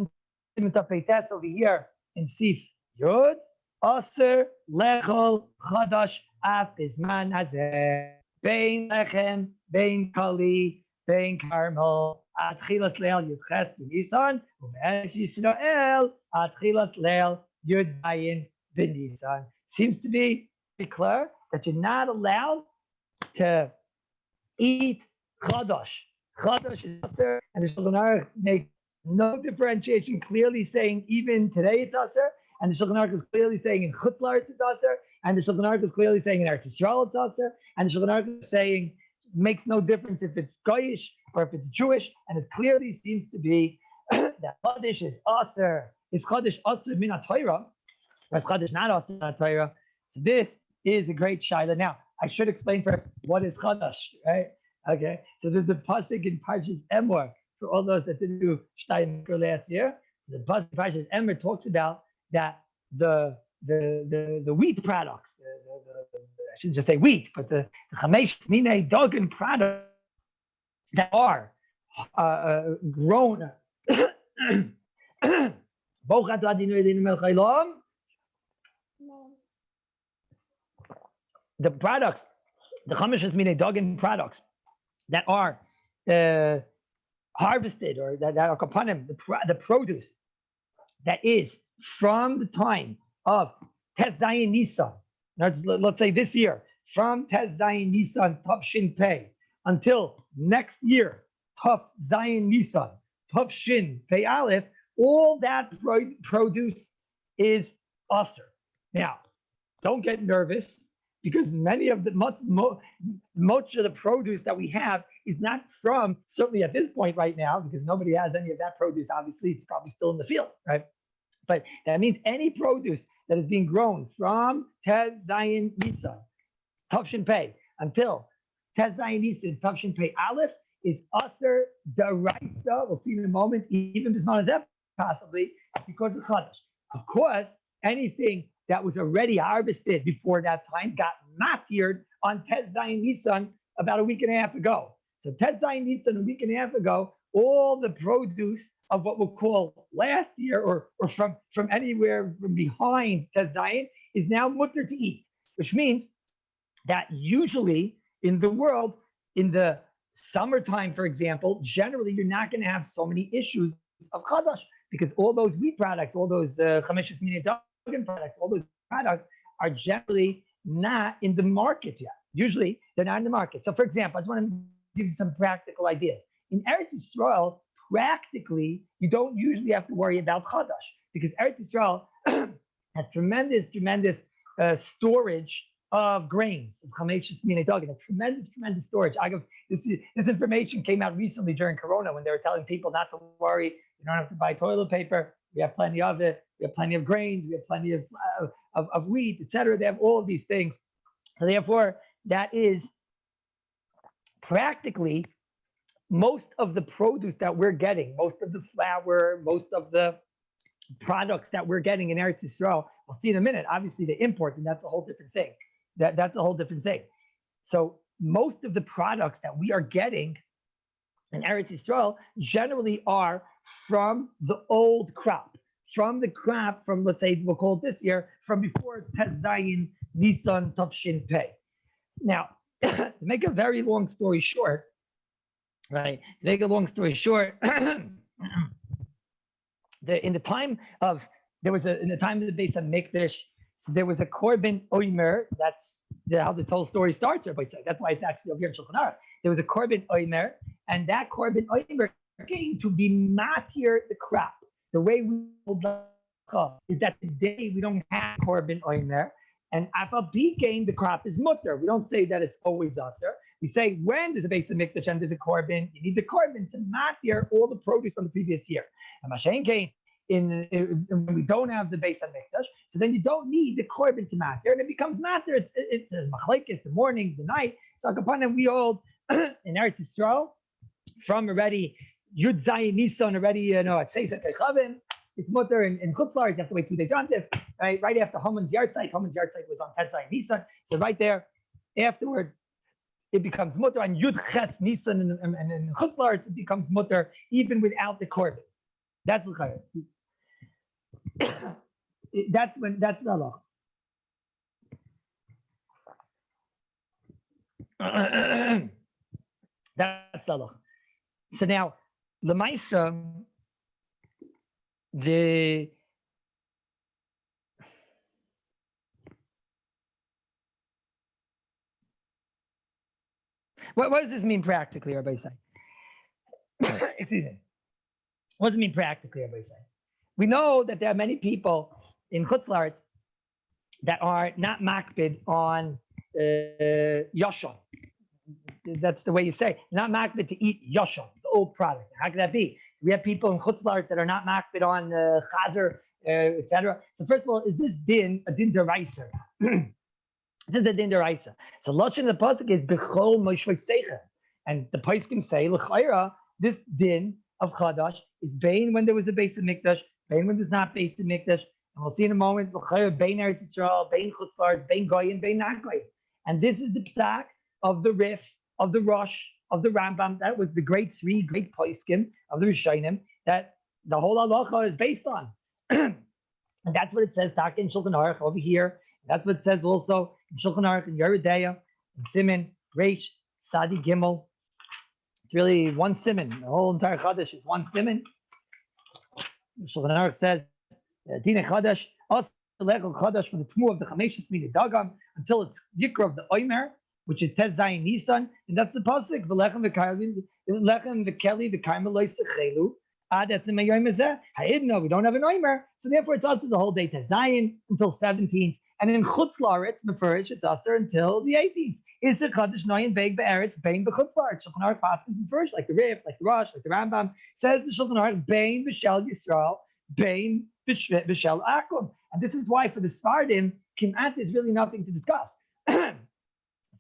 Simin Tov Pei Tes over here in Sif Yod. Aser Lechol Chodosh Af Bizman Hazeh. Bein Lechem, Bein Kali, Bein Carmel. Atchilas Leil Yudches B'Nisan. U'Be'eretz Yisrael. Atchilas Leil Yud Zayin B'Nisan. Seems to be pretty clear that you're not allowed to eat Chodosh. Chodosh is Aser, and the Shulchan Aruch makes no differentiation, clearly saying even today it's Aser, and the Shulchan Aruch is clearly saying in Chutz La'aretz it's Aser, and the Shulchan Aruch is clearly saying in Eretz Yisrael it's Aser, and the Shulchan Aruch is saying makes no difference if it's Goyish or if it's Jewish, and it clearly seems to be that Chodesh is Aser. Is Chodesh Aser min HaTorah, or is Chodesh not Aser min HaTorah? So this is a great shaila. Now, I should explain first what is Chodesh, right? Okay, so there's a pasuk in Parshas Emor for all those that didn't do Shtein for last year. The pasuk in Parshas Emor talks about that the wheat products, I shouldn't just say wheat, but the chamesh minei dogen products that are grown. The products, the chamesh minei dogen products that are harvested or that are kapanim, the produce that is from the time of Tes Zayin Nissan, let's say this year, from Tes Zayin Nissan Tav Shin Pei until next year, Tav Zayin Nissan Tav Shin Pei Aleph, all that produce is Aser. Now, don't get nervous, because many of the much of the produce that we have is not from, certainly at this point right now, because nobody has any of that produce. Obviously, it's probably still in the field, right? But that means any produce that is being grown from Tes Zayin Nisan, Tavshin Pei, until Tes Zayin Nisan, Tavshin Pei Aleph is Aser Daraisa. We'll see in a moment, even Bisman Azep, possibly, because of Chodesh. Of course, anything that was already harvested before that time got matiered on Tes Zayin Nisan about a week and a half ago. So Tes Zayin Nisan a week and a half ago, all the produce of what we'll call last year or from anywhere from behind Tes Zayin is now mutter to eat, which means that usually in the world, in the summertime, for example, generally you're not going to have so many issues of Chodesh, because all those wheat products, all those Chameshes Minei Dogen products, all those products are generally not in the market yet. Usually they're not in the market. So for example, I just want to give you some practical ideas. In Eretz Yisrael, practically, you don't usually have to worry about Chodesh, because Eretz Yisrael has tremendous storage of grains, of Chameshes Minei Dogen, a tremendous storage. This information came out recently during Corona when they were telling people not to worry. You don't have to buy toilet paper. We have plenty of it. We have plenty of grains. We have plenty of wheat, etc. They have all of these things. So therefore, that is practically most of the produce that we're getting, most of the flour, most of the products that we're getting in Eretz Yisrael. We'll see in a minute. Obviously, they import, and that's a whole different thing. That's a whole different thing. So most of the products that we are getting in Eretz Yisrael generally are from the old crop, from the crop from, let's say, we'll call it this year, from before Tes Zayin Nisan Tavshin Pei. Now, to make a very long story short, right? To make a long story short, in the time of the Beis HaMikdash, so there was a Korban HaOmer. That's how this whole story starts. Everybody said that's why it's actually over here in Shulchan Aruch. There was a Korban HaOmer, and that Korban HaOmer came to be matir the crop. The way we hold is that today we don't have Korban HaOmer, and afal pikein the crop is mutter. We don't say that it's always aser. We say when there's a Beis HaMikdash and there's a Korban, you need the Korban to matir all the produce from the previous year. And Mashen came in when we don't have the Beis HaMikdash, so then you don't need the Korban to matir, and it becomes matir. It's a machlekes, the morning, the night. So upon them we hold in Eretz Yisrael from already Yud Zayin Nisan already, at Seisat Kechavim. It's mutter in Chutz La'aretz. You have to wait 2 days on it, right after HaOmer's Yartzeit. HaOmer's Yartzeit was on Tes Zayin Nisan, so right there afterward it becomes mutter on Yud Ches Nisan, and in Chutz La'aretz it becomes mutter even without the Korban. That's l'chayr. That's the halacha. That's the halacha. So now, l'maisa, what does this mean practically, Rabbi say? Excuse me. What does it mean practically, Rabbi say? We know that there are many people in Chutz La'aretz that are not makbid on yashon. That's the way you say. Not makbid to eat yashon, the old product. How could that be? We have people in Chutz La'aretz that are not makbid on chazer, etc. So first of all, is this din a din deraisa? This is the din deraisa. So lashon in the pasuk is bechol moishvei seicha, and the poskim say l'chayra this din of chadash is bein when there was a base of mikdash, bein when there's not base of mikdash, and we'll see in a moment l'chayra bein Eretz Yisrael, bein Chutz La'aretz, bein goyin, bein not goyin, and this is the psak of the Rif, of the Rosh, of the Rambam. That was the great three great poskim of the Rishonim that the whole halacha is based on. And that's what it says, Taka in Shulchan Aruch over here. That's what it says also in Shulchan Aruch, in Yeridea, in Siman, Reish, Sadi Gimel. It's really one Siman. The whole entire Chodesh is one Siman. Shulchan Aruch says, Dina Chodesh, also Lechel Chodesh from the Tmu of the Chameshis Mina Dagam until it's Yikra of the HaOmer, which is Tez Zayin Nissan, and that's the pasuk. V'lechem v'keli v'karmel lo yisachelu. That's in Mayom Hazeh. Ha'idno, we don't have an HaOmer, so therefore it's also the whole day Tez Zayin until 17th, and in Chutz La'aretz Mefurish it's also until the 18th. Iser Chodesh Noyin Beig Be'eretz Bein B'Chutz La'aretz. Shulchan Aruch Paskins Mefurish, like the Rif, like the Rosh, like the Rambam says the Shulchan Aruch Bein B'Shel Yisrael, Bein B'Shel Akum, and this is why for the Sfardim Kimat is really nothing to discuss. For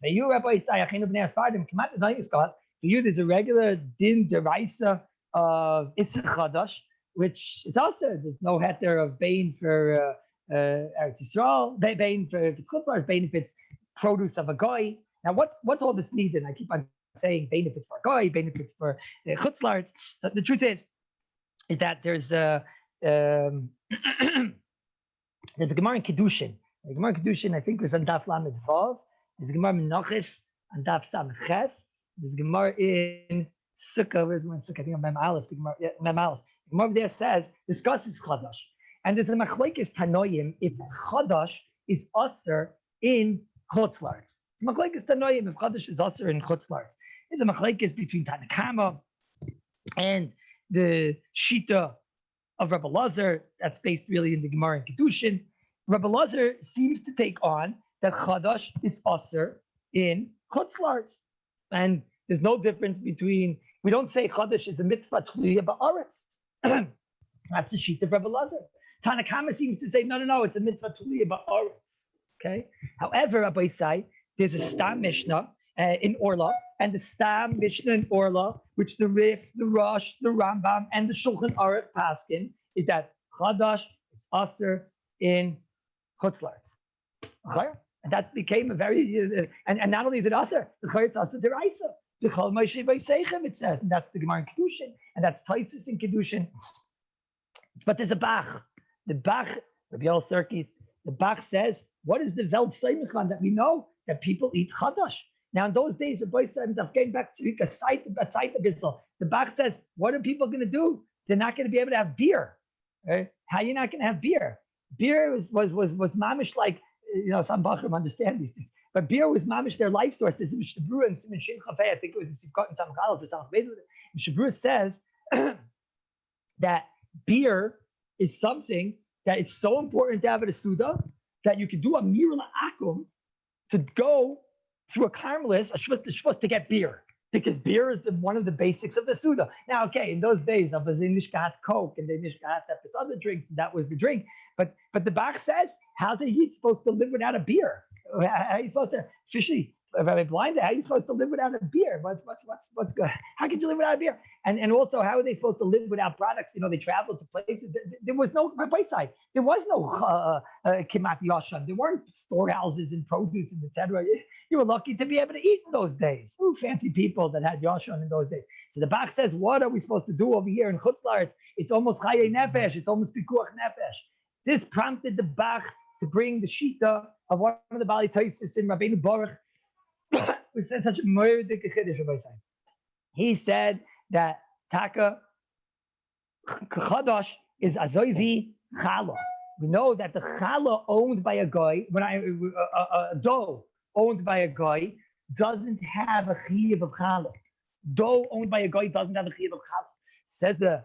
you, Rabbi Isai, Achinu B'nei Sfardim, Kimat is nothing to discuss. For you, there's a regular din deraisa of Isser Chadash, which it's also there's no heter of Bain for Eretz Yisrael, Bain for if it's Chutz La'aretz, Bain if it's produce of a goy. Now, what's all this needed? I keep on saying Bain if it's for a goy, Bain if it's for Chutz La'aretz. So the truth is that there's a there's a Gemara in Kedushin. The Gemara in Kedushin, I think, was on Daf Lamed Vav. There's a Gemara in Menachos on Daf Samech Ches. There's a Gemara in Sukkah. Where's one Sukkah? I think on Mem Aleph. The Gemara, Mem Aleph. The Gemara there says discusses Chadash, and there's a machlokes Tanoim if Chadash is aser in Chutz La'aretz. Machlokes Tanoim if Chadash is aser in Chutz La'aretz. There's a machlokes between Tanakama and the Shita of Rabbi Lazar. That's based really in the Gemara in Kedushin. Rabbi Lazar seems to take on that Chadash is aser in Chutz La'aretz. And there's no difference between, we don't say Chadash is a mitzvah tluya ba'aretz. That's the sheet of Rabbi Lazar. Tanakama seems to say, no, it's a mitzvah tluya ba'aretz. Okay? However, Rabbi Isai, there's a Stam Mishnah in Orla, and the Stam Mishnah in Orla, which the Rif, the Rosh, the Rambam, and the Shulchan Aruch paskin, is that Chadash is aser in Chutz La'aretz. Okay? And that became a very, and not only is it aser, it's aser deraisa. B'chol Moshe V'Seichem, it says, and that's the Gemara in Kedushin, and that's Taisus in Kedushin. But there's a Bach. The Bach, Rabbi Yol Serkis, the Bach says, what is the Welt Seimichan that we know that people eat Chadash? Now in those days, Rabbi said, getting back to a site abyssal, the Bach says, what are people going to do? They're not going to be able to have beer. Right? How are you not going to have beer? Beer was mamish like, some Bachrim understand these things. But beer was mamish their life source. This is Mishabura and Siman Shin Chafei. I think it was a Sivkot and Samach Aleph or Samach Beis. Mishabura says that beer is something that it's so important to have at a Suda that you can do a Mir La'akum to go through a Carmelis, a Shvus to get beer. Because beer is one of the basics of the Suda. Now, okay, in those days, I was in Nishkat Coke and they Nishkat this other drink, and that was the drink. But the Bach says, how's a Yid supposed to live without a beer? How are you supposed to, officially, if I'm blind, how are you supposed to live without a beer? What's good? How could you live without a beer? And also, how are they supposed to live without products? They traveled to places. There was no, by side, there was no Kimat Yashan. There weren't storehouses and produce and etc. You were lucky to be able to eat in those days. Ooh, fancy people that had Yashan in those days. So the Bach says, what are we supposed to do over here in Chutz La'aretz? It's almost Chaye Nefesh. It's almost Pikuach Nefesh. This prompted the Bach to bring the Shita of one of the Bali Taisis in Rabbeinu Baruch, who said such a murder Chiddush, Rabbi Isai. He said that Taka Chadash is Azoivi Chala. We know that the Chala owned by a guy, a dough owned by a guy, doesn't have a Chiyuv of Chala. Dough owned by a guy doesn't have a Chiyuv of Chala. Says the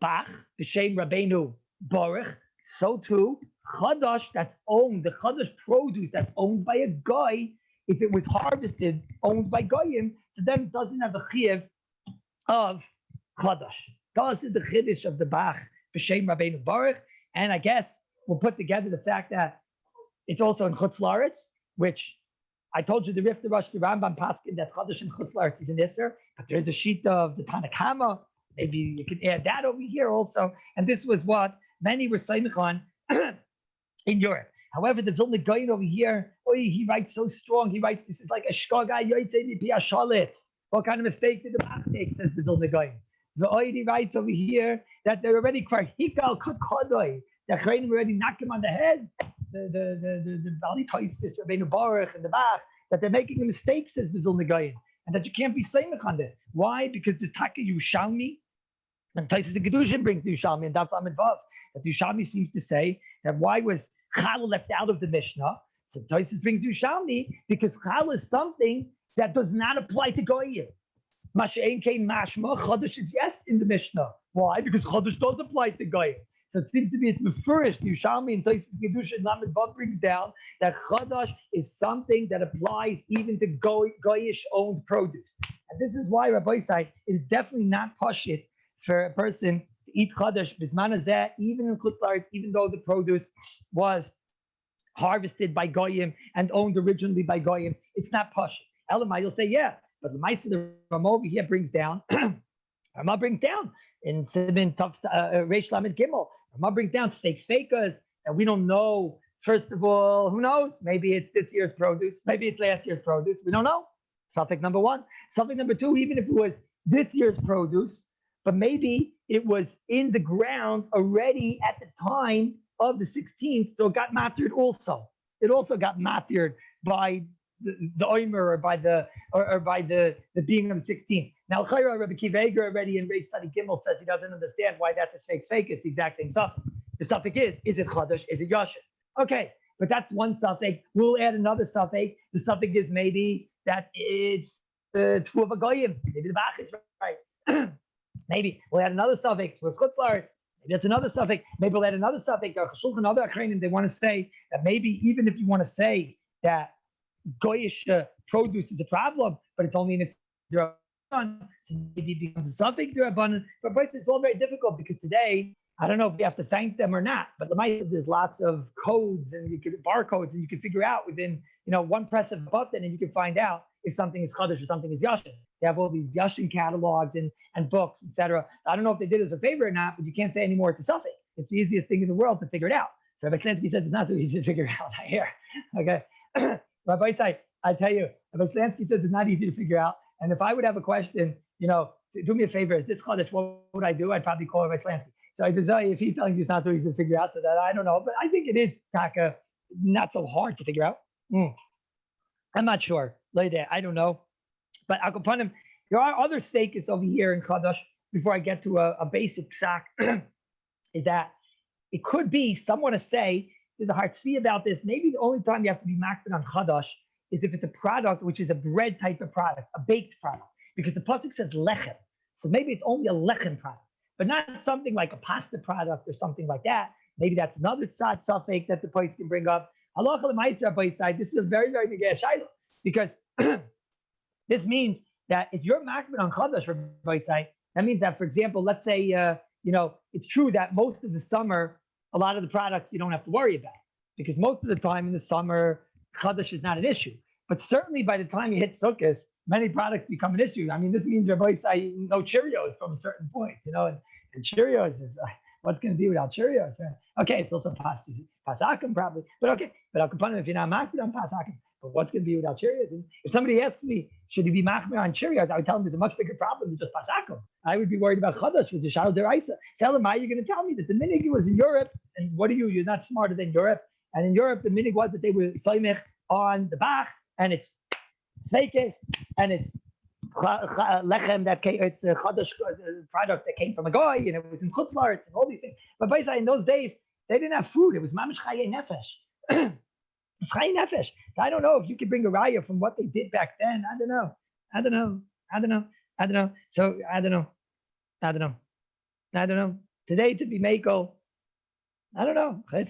Bach, b'shem Rabbeinu Baruch, so too, Chadash that's owned, the Chadash produce that's owned by a guy, if it was harvested, owned by Goyim, so then it doesn't have the chiyuv of Chadash. This is the Chiddush of the Bach, b'shem Rabbeinu Baruch, and I guess we'll put together the fact that it's also in Chutz La'aretz, which I told you the Rif, the Rosh, the Rambam Paskin, that Chadash and Chutz La'aretz is an Isser, but there's a sheet of the Tanakama. Maybe you can add that over here also. And this was what many were saying on in Europe. However, the Vilna Gaon over here, he writes so strong. He writes, this is like a shkaga yoytze mipi hashalit. What kind of mistake did the Bach make, says the Vilna Gaon. The Oidi writes over here that they're already kvar hikal kod kodoi. The Chreinim already knock him on the head. The Bali Toisvis, Rabbeinu Baruch, and the Bach, that they're making a mistake, says the Vilna Gaon, and that you can't be saying on this. Why? Because this Taka Yushalmi, and Taisus and Kedushin brings the Yushalmi and Daf Lamed Vav. That the Yushalmi seems to say that why was Chal left out of the Mishnah? So Taisus brings Yushalmi because Chal is something that does not apply to Goyim. Masha'en Kein Mashma, Chodesh is yes in the Mishnah. Why? Because Chodesh does apply to Goyim. So it seems to be it's Mefurish. The Yushalmi and Taisus Kedushin Lamed Vav brings down that Chodesh is something that applies even to Goyish owned produce. And this is why Rabbi said it is definitely not pashit for a person to eat Chodesh Bisman Hazeh, even in Chutz La'aretz, even though the produce was harvested by Goyim and owned originally by Goyim. It's not pashit. Elamai, you'll say, yeah, but the Maisa the Rama over here brings down, Rama brings down in Simin Reish Lamed Gimel. Rama brings down Sefiras, and we don't know. First of all, who knows? Maybe it's this year's produce. Maybe it's last year's produce. We don't know. Suffix number one. Suffix number two, even if it was this year's produce, but maybe it was in the ground already at the time of the 16th, so it got mattered also. It also got mattered by the HaOmer or by the being of the 16th. Now, Rabbi Kiva Eger already in Reish Study Gimel says he doesn't understand why that's a fake. It's the exact same stuff. The suffix is it Chadash? Is it Yashin? Okay, but that's one suffix. We'll add another suffix. The suffix is maybe that it's the Tfu of a Goyim. Maybe the Bach is right. Maybe we'll add another suffix. Chutz La'aretz. Maybe that's another suffix. Maybe we'll add another suffix. Shulchan other Acharonim, they want to say that maybe even if you want to say that Goyish produce is a problem, but it's only in a Rabbanan, so maybe it becomes a suffix to Rabbanan. But it's all very difficult because today, I don't know if you have to thank them or not, but there's lots of codes and you could barcodes and you can figure out within one press of a button and you can find out if something is Chadash or something is Yashin. They have all these Yashin catalogs and books, etc. So I don't know if they did it as a favor or not, but you can't say anymore it's a suffix. It's the easiest thing in the world to figure it out. So Rabbi Slansky says it's not so easy to figure out here. Okay. Rabbi Sai, I tell you, Rabbi Slansky says it's not easy to figure out. And if I would have a question, do me a favor, is this Chadash, what would I do? I'd probably call Rabbi Slansky. So if he's telling you it's not so easy to figure out, so that I don't know, but I think it is, Taka, not so hard to figure out. I'm not sure. Later, I don't know. But Akopanim, there are other stakes over here in Chadash, before I get to a basic psak, is that it could be, someone to say, there's a hard tzvi about this, maybe the only time you have to be makbid on Chadash is if it's a product which is a bread type of product, a baked product, because the pasuk says lechem. So maybe it's only a lechem product, but not something like a pasta product or something like that. Maybe that's another tzad suffix that the place can bring up. Halacha l'maaseh by side. This is a very, very big shayla, because this means that if you're makbid on Chadash by side, that means that, for example, let's say it's true that most of the summer, a lot of the products you don't have to worry about, because most of the time in the summer, Chadash is not an issue. But certainly by the time you hit Sukkot, many products become an issue. I mean, this means Rabbi say no Cheerios from a certain point, and Cheerios is, what's going to be without Cheerios? Okay, it's also Pasakim probably, but okay. But I'll complain if you're not makbid on Pasakim. But what's going to be without Cheerios? And if somebody asks me, should he be makbid on Cheerios, I would tell him there's a much bigger problem than just Pasakim. I would be worried about Chadash, which is Shal Deraisa. Tell him, how are you going to tell me that the minig was in Europe? And what are you? You're not smarter than Europe. And in Europe, the minig was that they were soymech on the Bach, and it's Sveikis, and it's lechem that came, it's a Chadash product that came from a guy, and it was in Chutz La'aretz and all these things. But basically, in those days, they didn't have food. It was mamish chaye nefesh. It's chaye nefesh. So I don't know if you could bring a raya from what they did back then. I don't know. So I don't know. today to be Mako, I don't know. I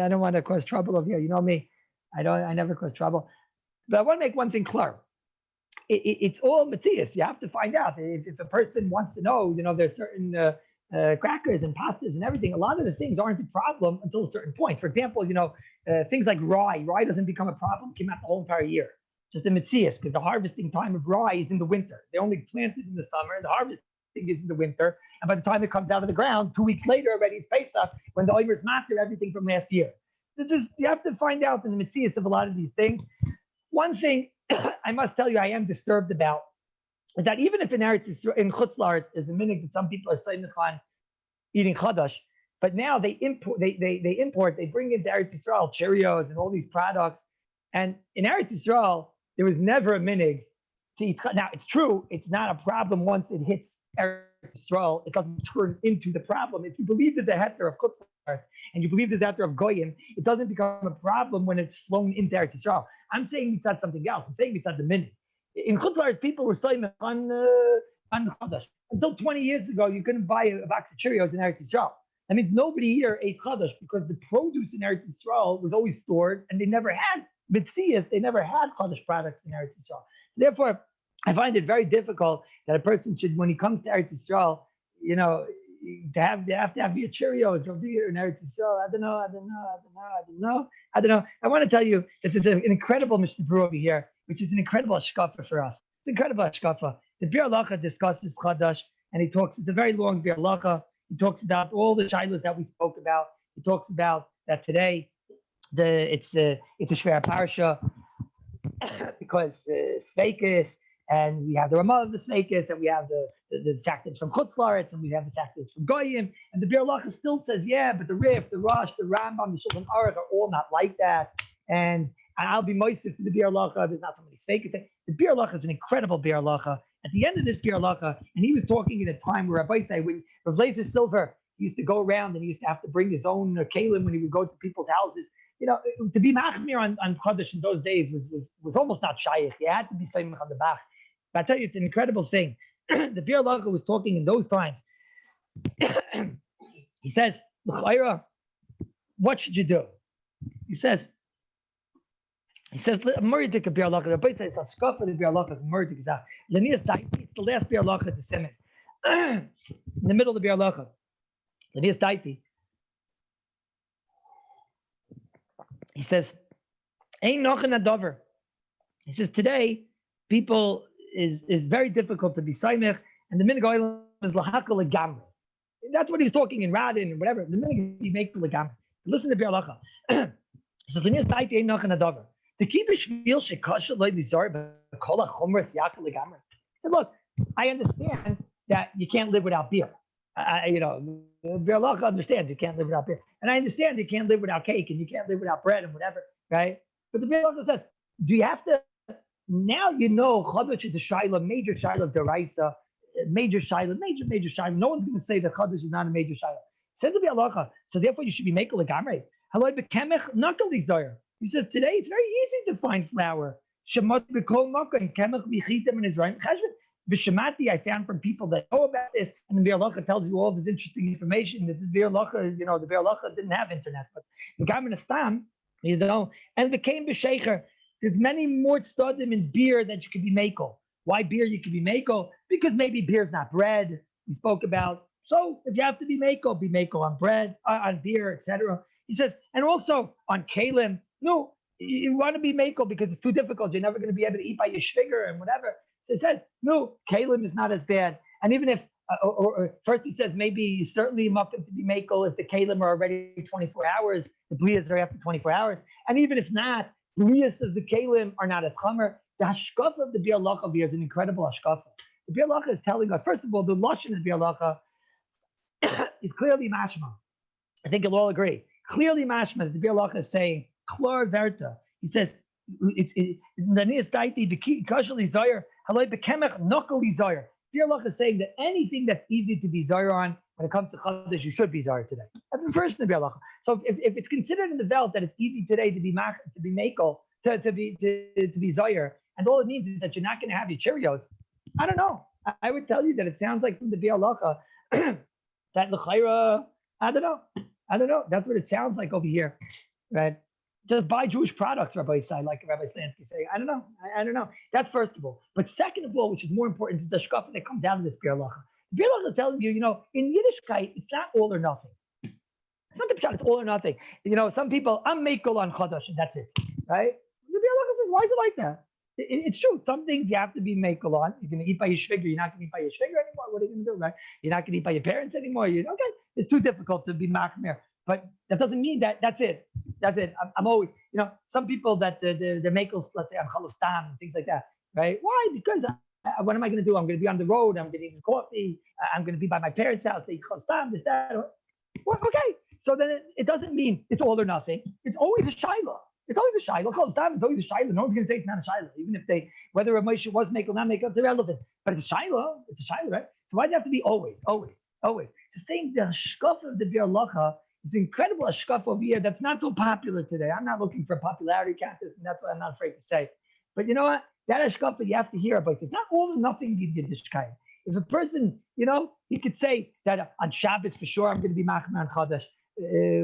don't want to cause trouble over here. You know me. I never cause trouble. But I want to make one thing clear. It's all Matthias. You have to find out if a person wants to know, there's certain crackers and pastas and everything. A lot of the things aren't a problem until a certain point. For example, things like rye. Rye doesn't become a problem, came out the whole entire year. Just in Matthias, because the harvesting time of rye is in the winter. They only plant it in the summer, and the harvesting is in the winter. And by the time it comes out of the ground, 2 weeks later, already it's Pesach, when the HaOmer's matter everything from last year. You have to find out in the Matthias of a lot of these things. One thing I must tell you I am disturbed about is that even if in Chutz La'aretz is a minhag that some people are saying eating chadash, but now they import, they bring into Eretz Yisrael Cheerios and all these products. And in Eretz Yisrael, there was never a minhag to eat. Now it's true, it's not a problem once it hits Eretz Yisrael. It doesn't turn into the problem. If you believe there's a heter of Chutz La'aretz and you believe there's a heter of Goyim, it doesn't become a problem when it's flown into Eretz Yisrael. I'm saying it's not something else. I'm saying it's not the minhag. In Chutz La'aretz, people were saying on chadash. Until 20 years ago, you couldn't buy a box of Cheerios in Eretz Yisrael. That means nobody here ate chadash because the produce in Eretz Yisrael was always stored, and they never had mitzias. They never had chadash products in Eretz Yisrael. So therefore, I find it very difficult that a person should, when he comes to Eretz Yisrael, to have your Cheerios over here in Eretz Yisrael. I don't know. I want to tell you that there's an incredible Mishnah over here, which is an incredible hashkafa for us. It's incredible hashkafa. The Bir Halacha discusses chadash, and it's a very long Bir Halacha. He talks about all the shilas that we spoke about. He talks about that today. It's a shver parsha because Sefiras, and we have the Ramah of the Sefiras, and we have the fact that it's from Chutz La'aretz, and we have the fact that it's from Goyim. And the Bir Halacha still says, yeah, but the Rif, the Rosh, the Rambam, the Shulchan Aruch are all not like that. And I'll be moisef for the Bir Halacha. There's not so many Sefiras. The Bir Halacha is an incredible Bir Halacha. At the end of this Bir Halacha, and he was talking at a time where Rabbi said, when Rav Lezer Silver used to go around and he used to have to bring his own kalim when he would go to people's houses. To be machmir on Chodesh in those days was almost not shaykh. You had to be saimach on the bach. But I tell you, it's an incredible thing. The Bir Halacha was talking in those times. He says, "L'chayra, what should you do?" He says, "Murdik a Bir Halacha." The Rabbi says, "Hashkafa the Bir Halacha is murdik zach." Lenias daiti. It's the last Bir Halacha at the Siman, in the middle of the Bir Halacha. Lenias daiti. He says, "Ain't nothing a dover." He says today, people is very difficult to be saimech, and the minhag olam is lahakal legamre. That's what he's talking in Radin and whatever. The minhag he make legamre. Listen to Bir Halacha. He says, "Lenias daiti ain't nothing a dover." The kibbush feel shekasha loy lizar b'kol HaOmer siyakal legamre. He said, "Look, I understand that you can't live without beer. Bir Halacha understands you can't live without beer. And I understand you can't live without cake and you can't live without bread and whatever, right? But the Bir Halacha says, do you have to, now Chodesh is a shayla, major shayla of Deraisa, major shayla. No one's going to say that Chodesh is not a major shayla. Says the Bir Halacha, so therefore you should be making legamre. Haloi bekemech nakal dizayr. He says, today it's very easy to find flour. Shemat b'kol makah and kemech v'chitem in Israel. B'shemati, I found from people that know about this, and the Bir Halacha tells you all this interesting information. This is Bir Halacha, the Bir Halacha didn't have internet, but the Gamin Stam, and became b'shecher. There's many more tzadim in beer that you could be makel. Why beer you could be makel? Because maybe beer is not bread. We spoke about. So if you have to be makel on bread, on beer, etc. He says, and also on kalim. No, you want to be makel because it's too difficult. You're never going to be able to eat by your shviger and whatever. So it says, no, kalim is not as bad. And even if, or first he says, maybe certainly muckim to be makel if the kalim are already 24 hours, the bliyas are after 24 hours. And even if not, bliyas of the kalim are not as chamer. The hashkafa of the Bir Halacha is an incredible hashkafa. The Bir Halacha is telling us, first of all, the lashon of Bir Halacha is clearly mashma. I think you'll all agree. Clearly mashma, the Bir Halacha is saying, klar verta. He says, Bir Halacha is saying that anything that's easy to be zayir on, when it comes to Chodesh, you should be zayir today. That's the first in the Bir Halacha. So if it's considered in the Welt that it's easy today to be makel, to be zayir, and all it means is that you're not going to have your Cheerios, I don't know. I would tell you that it sounds like from the Bir Halacha that l'chayra, I don't know. That's what it sounds like over here, right? Just buy Jewish products, Rabbi Isai, like Rabbi Slansky saying. I don't know. That's first of all. But second of all, which is more important, is the shkafa that comes out of this Bir Halacha. The Bir Halacha is telling you, in Yiddishkeit, it's not all or nothing. It's not the pshat, it's all or nothing. Some people, I'm meikol on Chodesh, and that's it, right? The Bir Halacha says, why is it like that? It's true. Some things you have to be meikol on. You're going to eat by your shvigur. You're not going to eat by your shvigur anymore. What are you going to do, right? You're not going to eat by your parents anymore. Okay, it's too difficult to be machmir. But that doesn't mean that's it. That's it. I'm always, some people that the meikos, let's say on Chalostam and things like that, right? Why? Because what am I going to do? I'm going to be on the road. I'm going to eat coffee. I'm going to be by my parents' house. They eat Chalostam, this, that. Well, okay. So then it doesn't mean it's all or nothing. It's always a shiloh. It's always a shiloh. Chalostam is always a shiloh. No one's going to say it's not a shiloh, even if whether a Moshe was meikol, not meikol, it's irrelevant. But it's a shiloh. It's a shiloh, right? So why does it have to be always? It's the same. The shkaf of the Bir Halacha is incredible. A shkaf over here that's not so popular today. I'm not looking for a popularity contest, and that's what I'm not afraid to say. But you know what? That shkaf you have to hear about. It's not all or nothing in Yiddishkeit. If a person, he could say that on Shabbos for sure I'm going to be machmer on Chodesh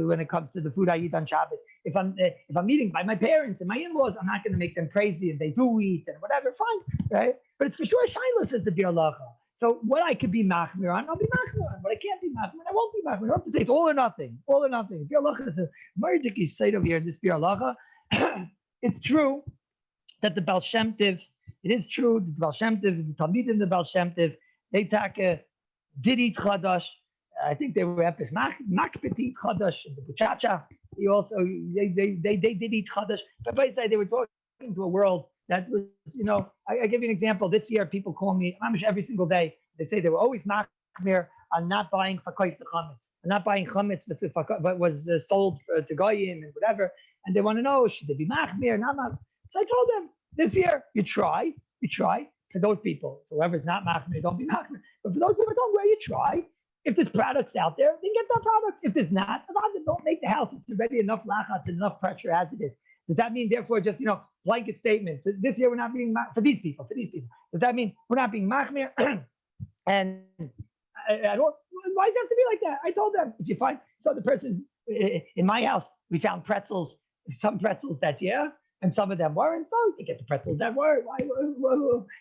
when it comes to the food I eat on Shabbos. If I'm eating by my parents and my in-laws, I'm not going to make them crazy, and they do eat and whatever. Fine, right? But it's for sure Shiloh says the Bir Halacha. So what I could be machmir on, I'll be machmir on. What I can't be machmir on, I won't be machmir on. I don't have to say it's all or nothing. All or nothing. Bir Halacha is a mardiki site over here in this Bir Halacha. It's true that the Baal Shem Tov, it is true that the Baal Shem Tov, the Talmid in the Baal Shem Tov, they did eat chadash. I think they were epis makbet eat chadash. The buchacha, he also they did eat chadash. But by say they were talking to a world that was, I give you an example. This year, people call me every single day. They say they were always machmir on not buying fakoif the chametz, not buying chametz but was sold to goyim and whatever. And they want to know, should they be machmir, not machmir? So I told them, this year, you try. For those people, whoever's not machmir, don't be machmir. But for those people, don't wear, you try. If there's products out there, then get the products. If there's not, don't make the house. It's already enough lachatz and enough pressure as it is. Does that mean, therefore, just, blanket statement? This year we're not being for these people. Does that mean we're not being machmir? And I don't. Why does it have to be like that? I told them, if you find the person in my house, we found pretzels, some pretzels that year, and some of them weren't. So you get the pretzels that were.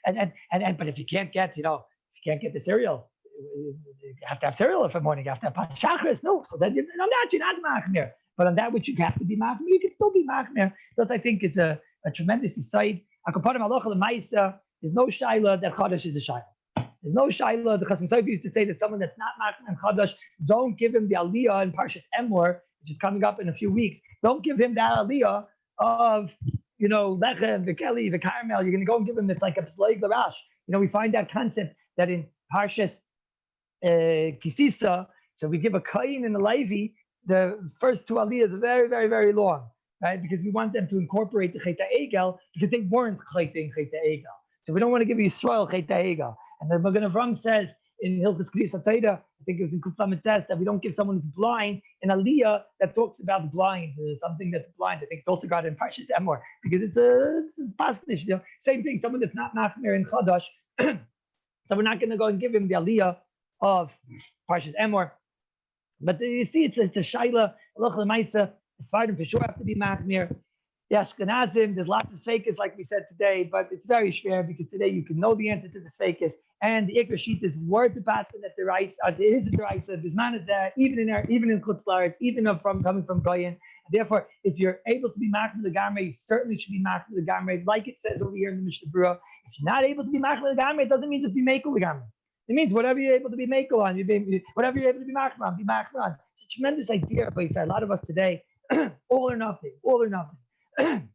And but if you can't get, if you can't get the cereal, you have to have cereal every morning. You have to have pachachris. No, so then you're not machmir. But on that which you have to be machmir, you can still be machmir. Thus, I think it's a tremendous insight. There's no shaila that Chodesh is a shaila. There's no shaila. The Chasam Sofer used to say that someone that's not machmir and Chodesh, don't give him the aliyah in Parshas HaOmer, which is coming up in a few weeks. Don't give him that aliyah of, lechem, the keli, the caramel. You're going to go and give him it's like a psloig larash. We find that concept that in Parshas Kisisa, so we give a kain and a levi. The first two aliyahs are very, very, very long, right? Because we want them to incorporate the Cheta Egel because they weren't Cheta Egel. So we don't want to give Yisrael Cheta Egel. And the Magen Avram says in Hilchos Kriyas HaTorah, I think it was in Kuf Lamed Tes, that we don't give someone who's blind an aliyah that talks about the blind, something that's blind. I think it's also got in Parshas HaOmer because it's pasnish. Same thing, someone that's not machmir in Chadash. So we're not going to go and give him the aliyah of Parshas HaOmer. But you see, it's a shaila, halacha l'maisa. The Sfardim for sure have to be machmir. The Ashkenazim, there's lots of Sefiras, like we said today, but it's very schwer because today you can know the answer to the Sefiras. And the Ikra Sheet is word to pass that the rice, it is the rice. Bisman is there, even in Chutz La'aretz, even coming from Goyen. Therefore, if you're able to be machmir l'gamrei, you certainly should be machmir l'gamrei, like it says over here in the Mishnah Berurah. If you're not able to be machmir l'gamrei, it doesn't mean just be meikol l'gamrei. It means whatever you're able to be meikol on, whatever you're able to be machmir on, be machmir on. It's a tremendous idea, but a lot of us today, all or nothing. Right?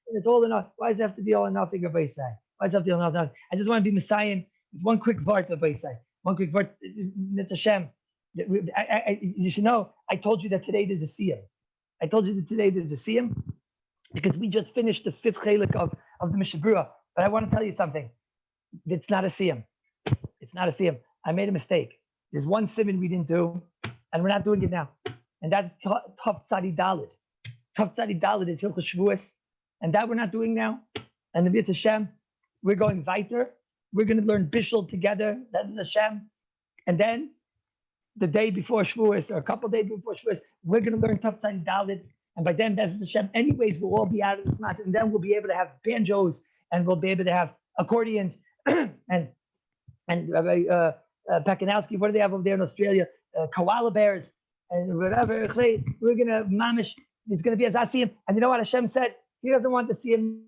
And it's all or nothing. Why does it have to be all or nothing, Rabbi say? Why does it have to be all or nothing? I just want to be Messiah with one quick word, Rabbi say. One quick word. It's Hashem. You should know, I told you that today there's a siyum. Because we just finished the 5th chelik of the Mishnah Berurah. But I want to tell you something. It's not a siyum. I made a mistake. There's one simon we didn't do, and we're not doing it now. And that's Tav Tzadi Daled. Tav Tzadi Daled is Hilchos Shavuos, and that we're not doing now. And the B'yitz Hashem, we're going weiter. We're going to learn Bishul together. That's Hashem. And then the day before Shavuos or a couple days before Shavuos, we're going to learn Tafsai Dalit. And by then, Bezos Hashem, anyways, we'll all be out of this matzah. And then we'll be able to have banjos and we'll be able to have accordions and Rabbi Pekanowski, what do they have over there in Australia? Koala bears and whatever. We're going to mamish. It's going to be as I see him. And you know what Hashem said? He doesn't want to see him.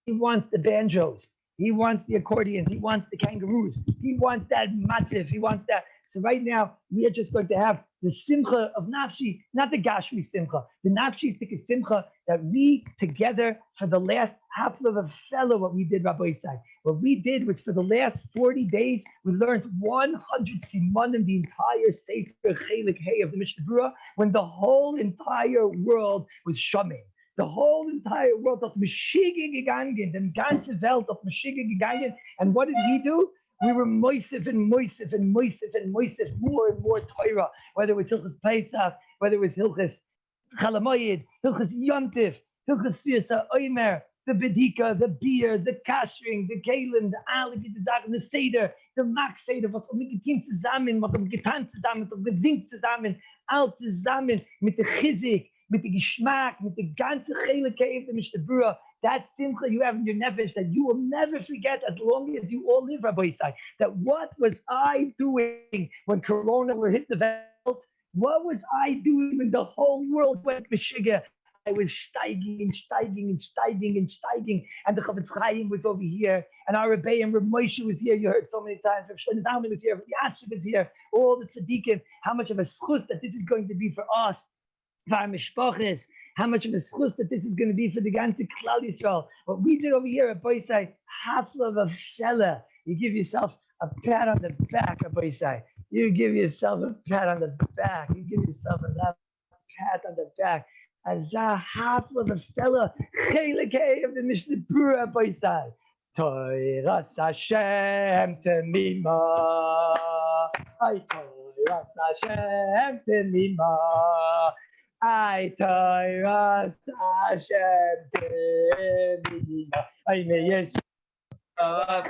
He wants the banjos. He wants the accordions. He wants the kangaroos. He wants that matzif. He wants that. So right now, we are just going to have the simcha of nafshi, not the gashmi simcha. The nafshi is simcha that we together for the last half of a fellow, what we did, Rabbi Isai. What we did was for the last 40 days, we learned 100 simanim, the entire Sefer Chelik Hey of the Mishnah Berurah, when the whole entire world was shaman. The whole entire world of Mashiach gegangen, the ganze Welt of Mashiach gegangen. And what did we do? We were moisif and moisif and moisif and moisif, more and more Torah, whether it was Hilchas Pesach, whether it was Hilchas Chalamoyed, Hilchas Yontif, Hilchas Sefiras HaOmer, the Bedika, the beer, the kashering, the Kalen, the Alik, the Zachen, the Seder, the Max Seder, was mit getan zusammen, was getan zusammen, was gesingt zusammen, all zusammen mit der Chizik, mit der Geschmack, mit der ganze Chelikei of the Mishnah Berurah. That simcha you have in your nefesh that you will never forget as long as you all live, Rabbi Isai. That what was I doing when Corona hit the Welt? What was I doing when the whole world went Meshiga? I was steiging and steiging and steiging and steiging, and the Chavetz Chaim was over here, and our Rabbi and Rav Moshe was here. You heard so many times. Rav Shlomo Zalman was here. Rav Yashiv was here. All the tzaddikim. How much of a schus that this is going to be for us, for our mishpachos. How much of a schus that this is going to be for the ganze Klal Yisrael. What we did over here at Boisai, hafla of fella. You give yourself a pat on the back at Boisai. You give yourself a pat on the back. You give yourself a pat on the back. As a hafla of fella, chelikei of the Mishnah Berurah at Boisai. Toiras Hashem temima. Ay, Toiras Hashem temima. I Toiras Hashem temima. I may yes. Toiras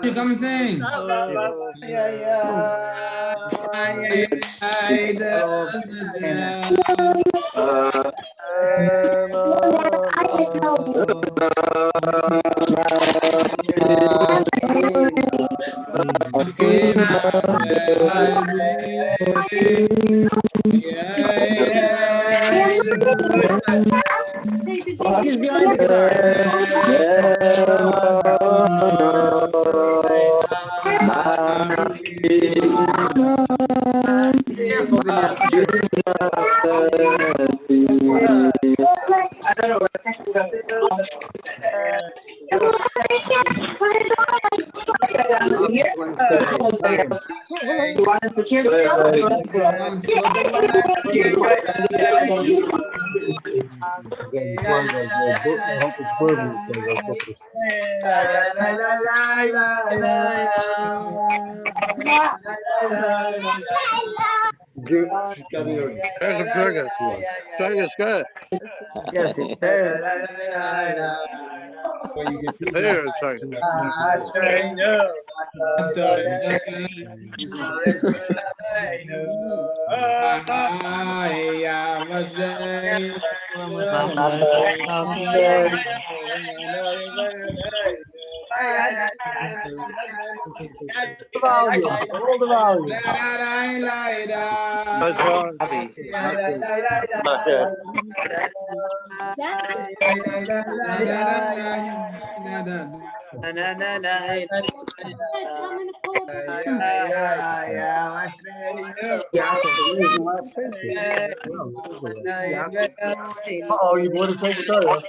You come and sing. He's behind the I don't know. Yes, it's fair. Hold the volume. Oh, you want to take the car?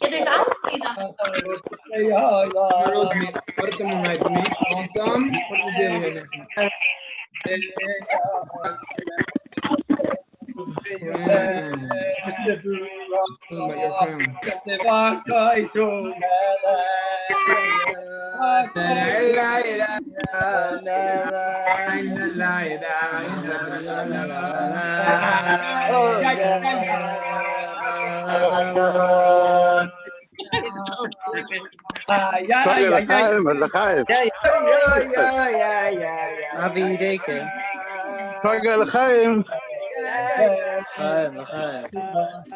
there's always ways up. What did someone write to me? Awesome. What does it say over here? About your crown. Rabbi Dakin. Chag al Chaim. L'chaim.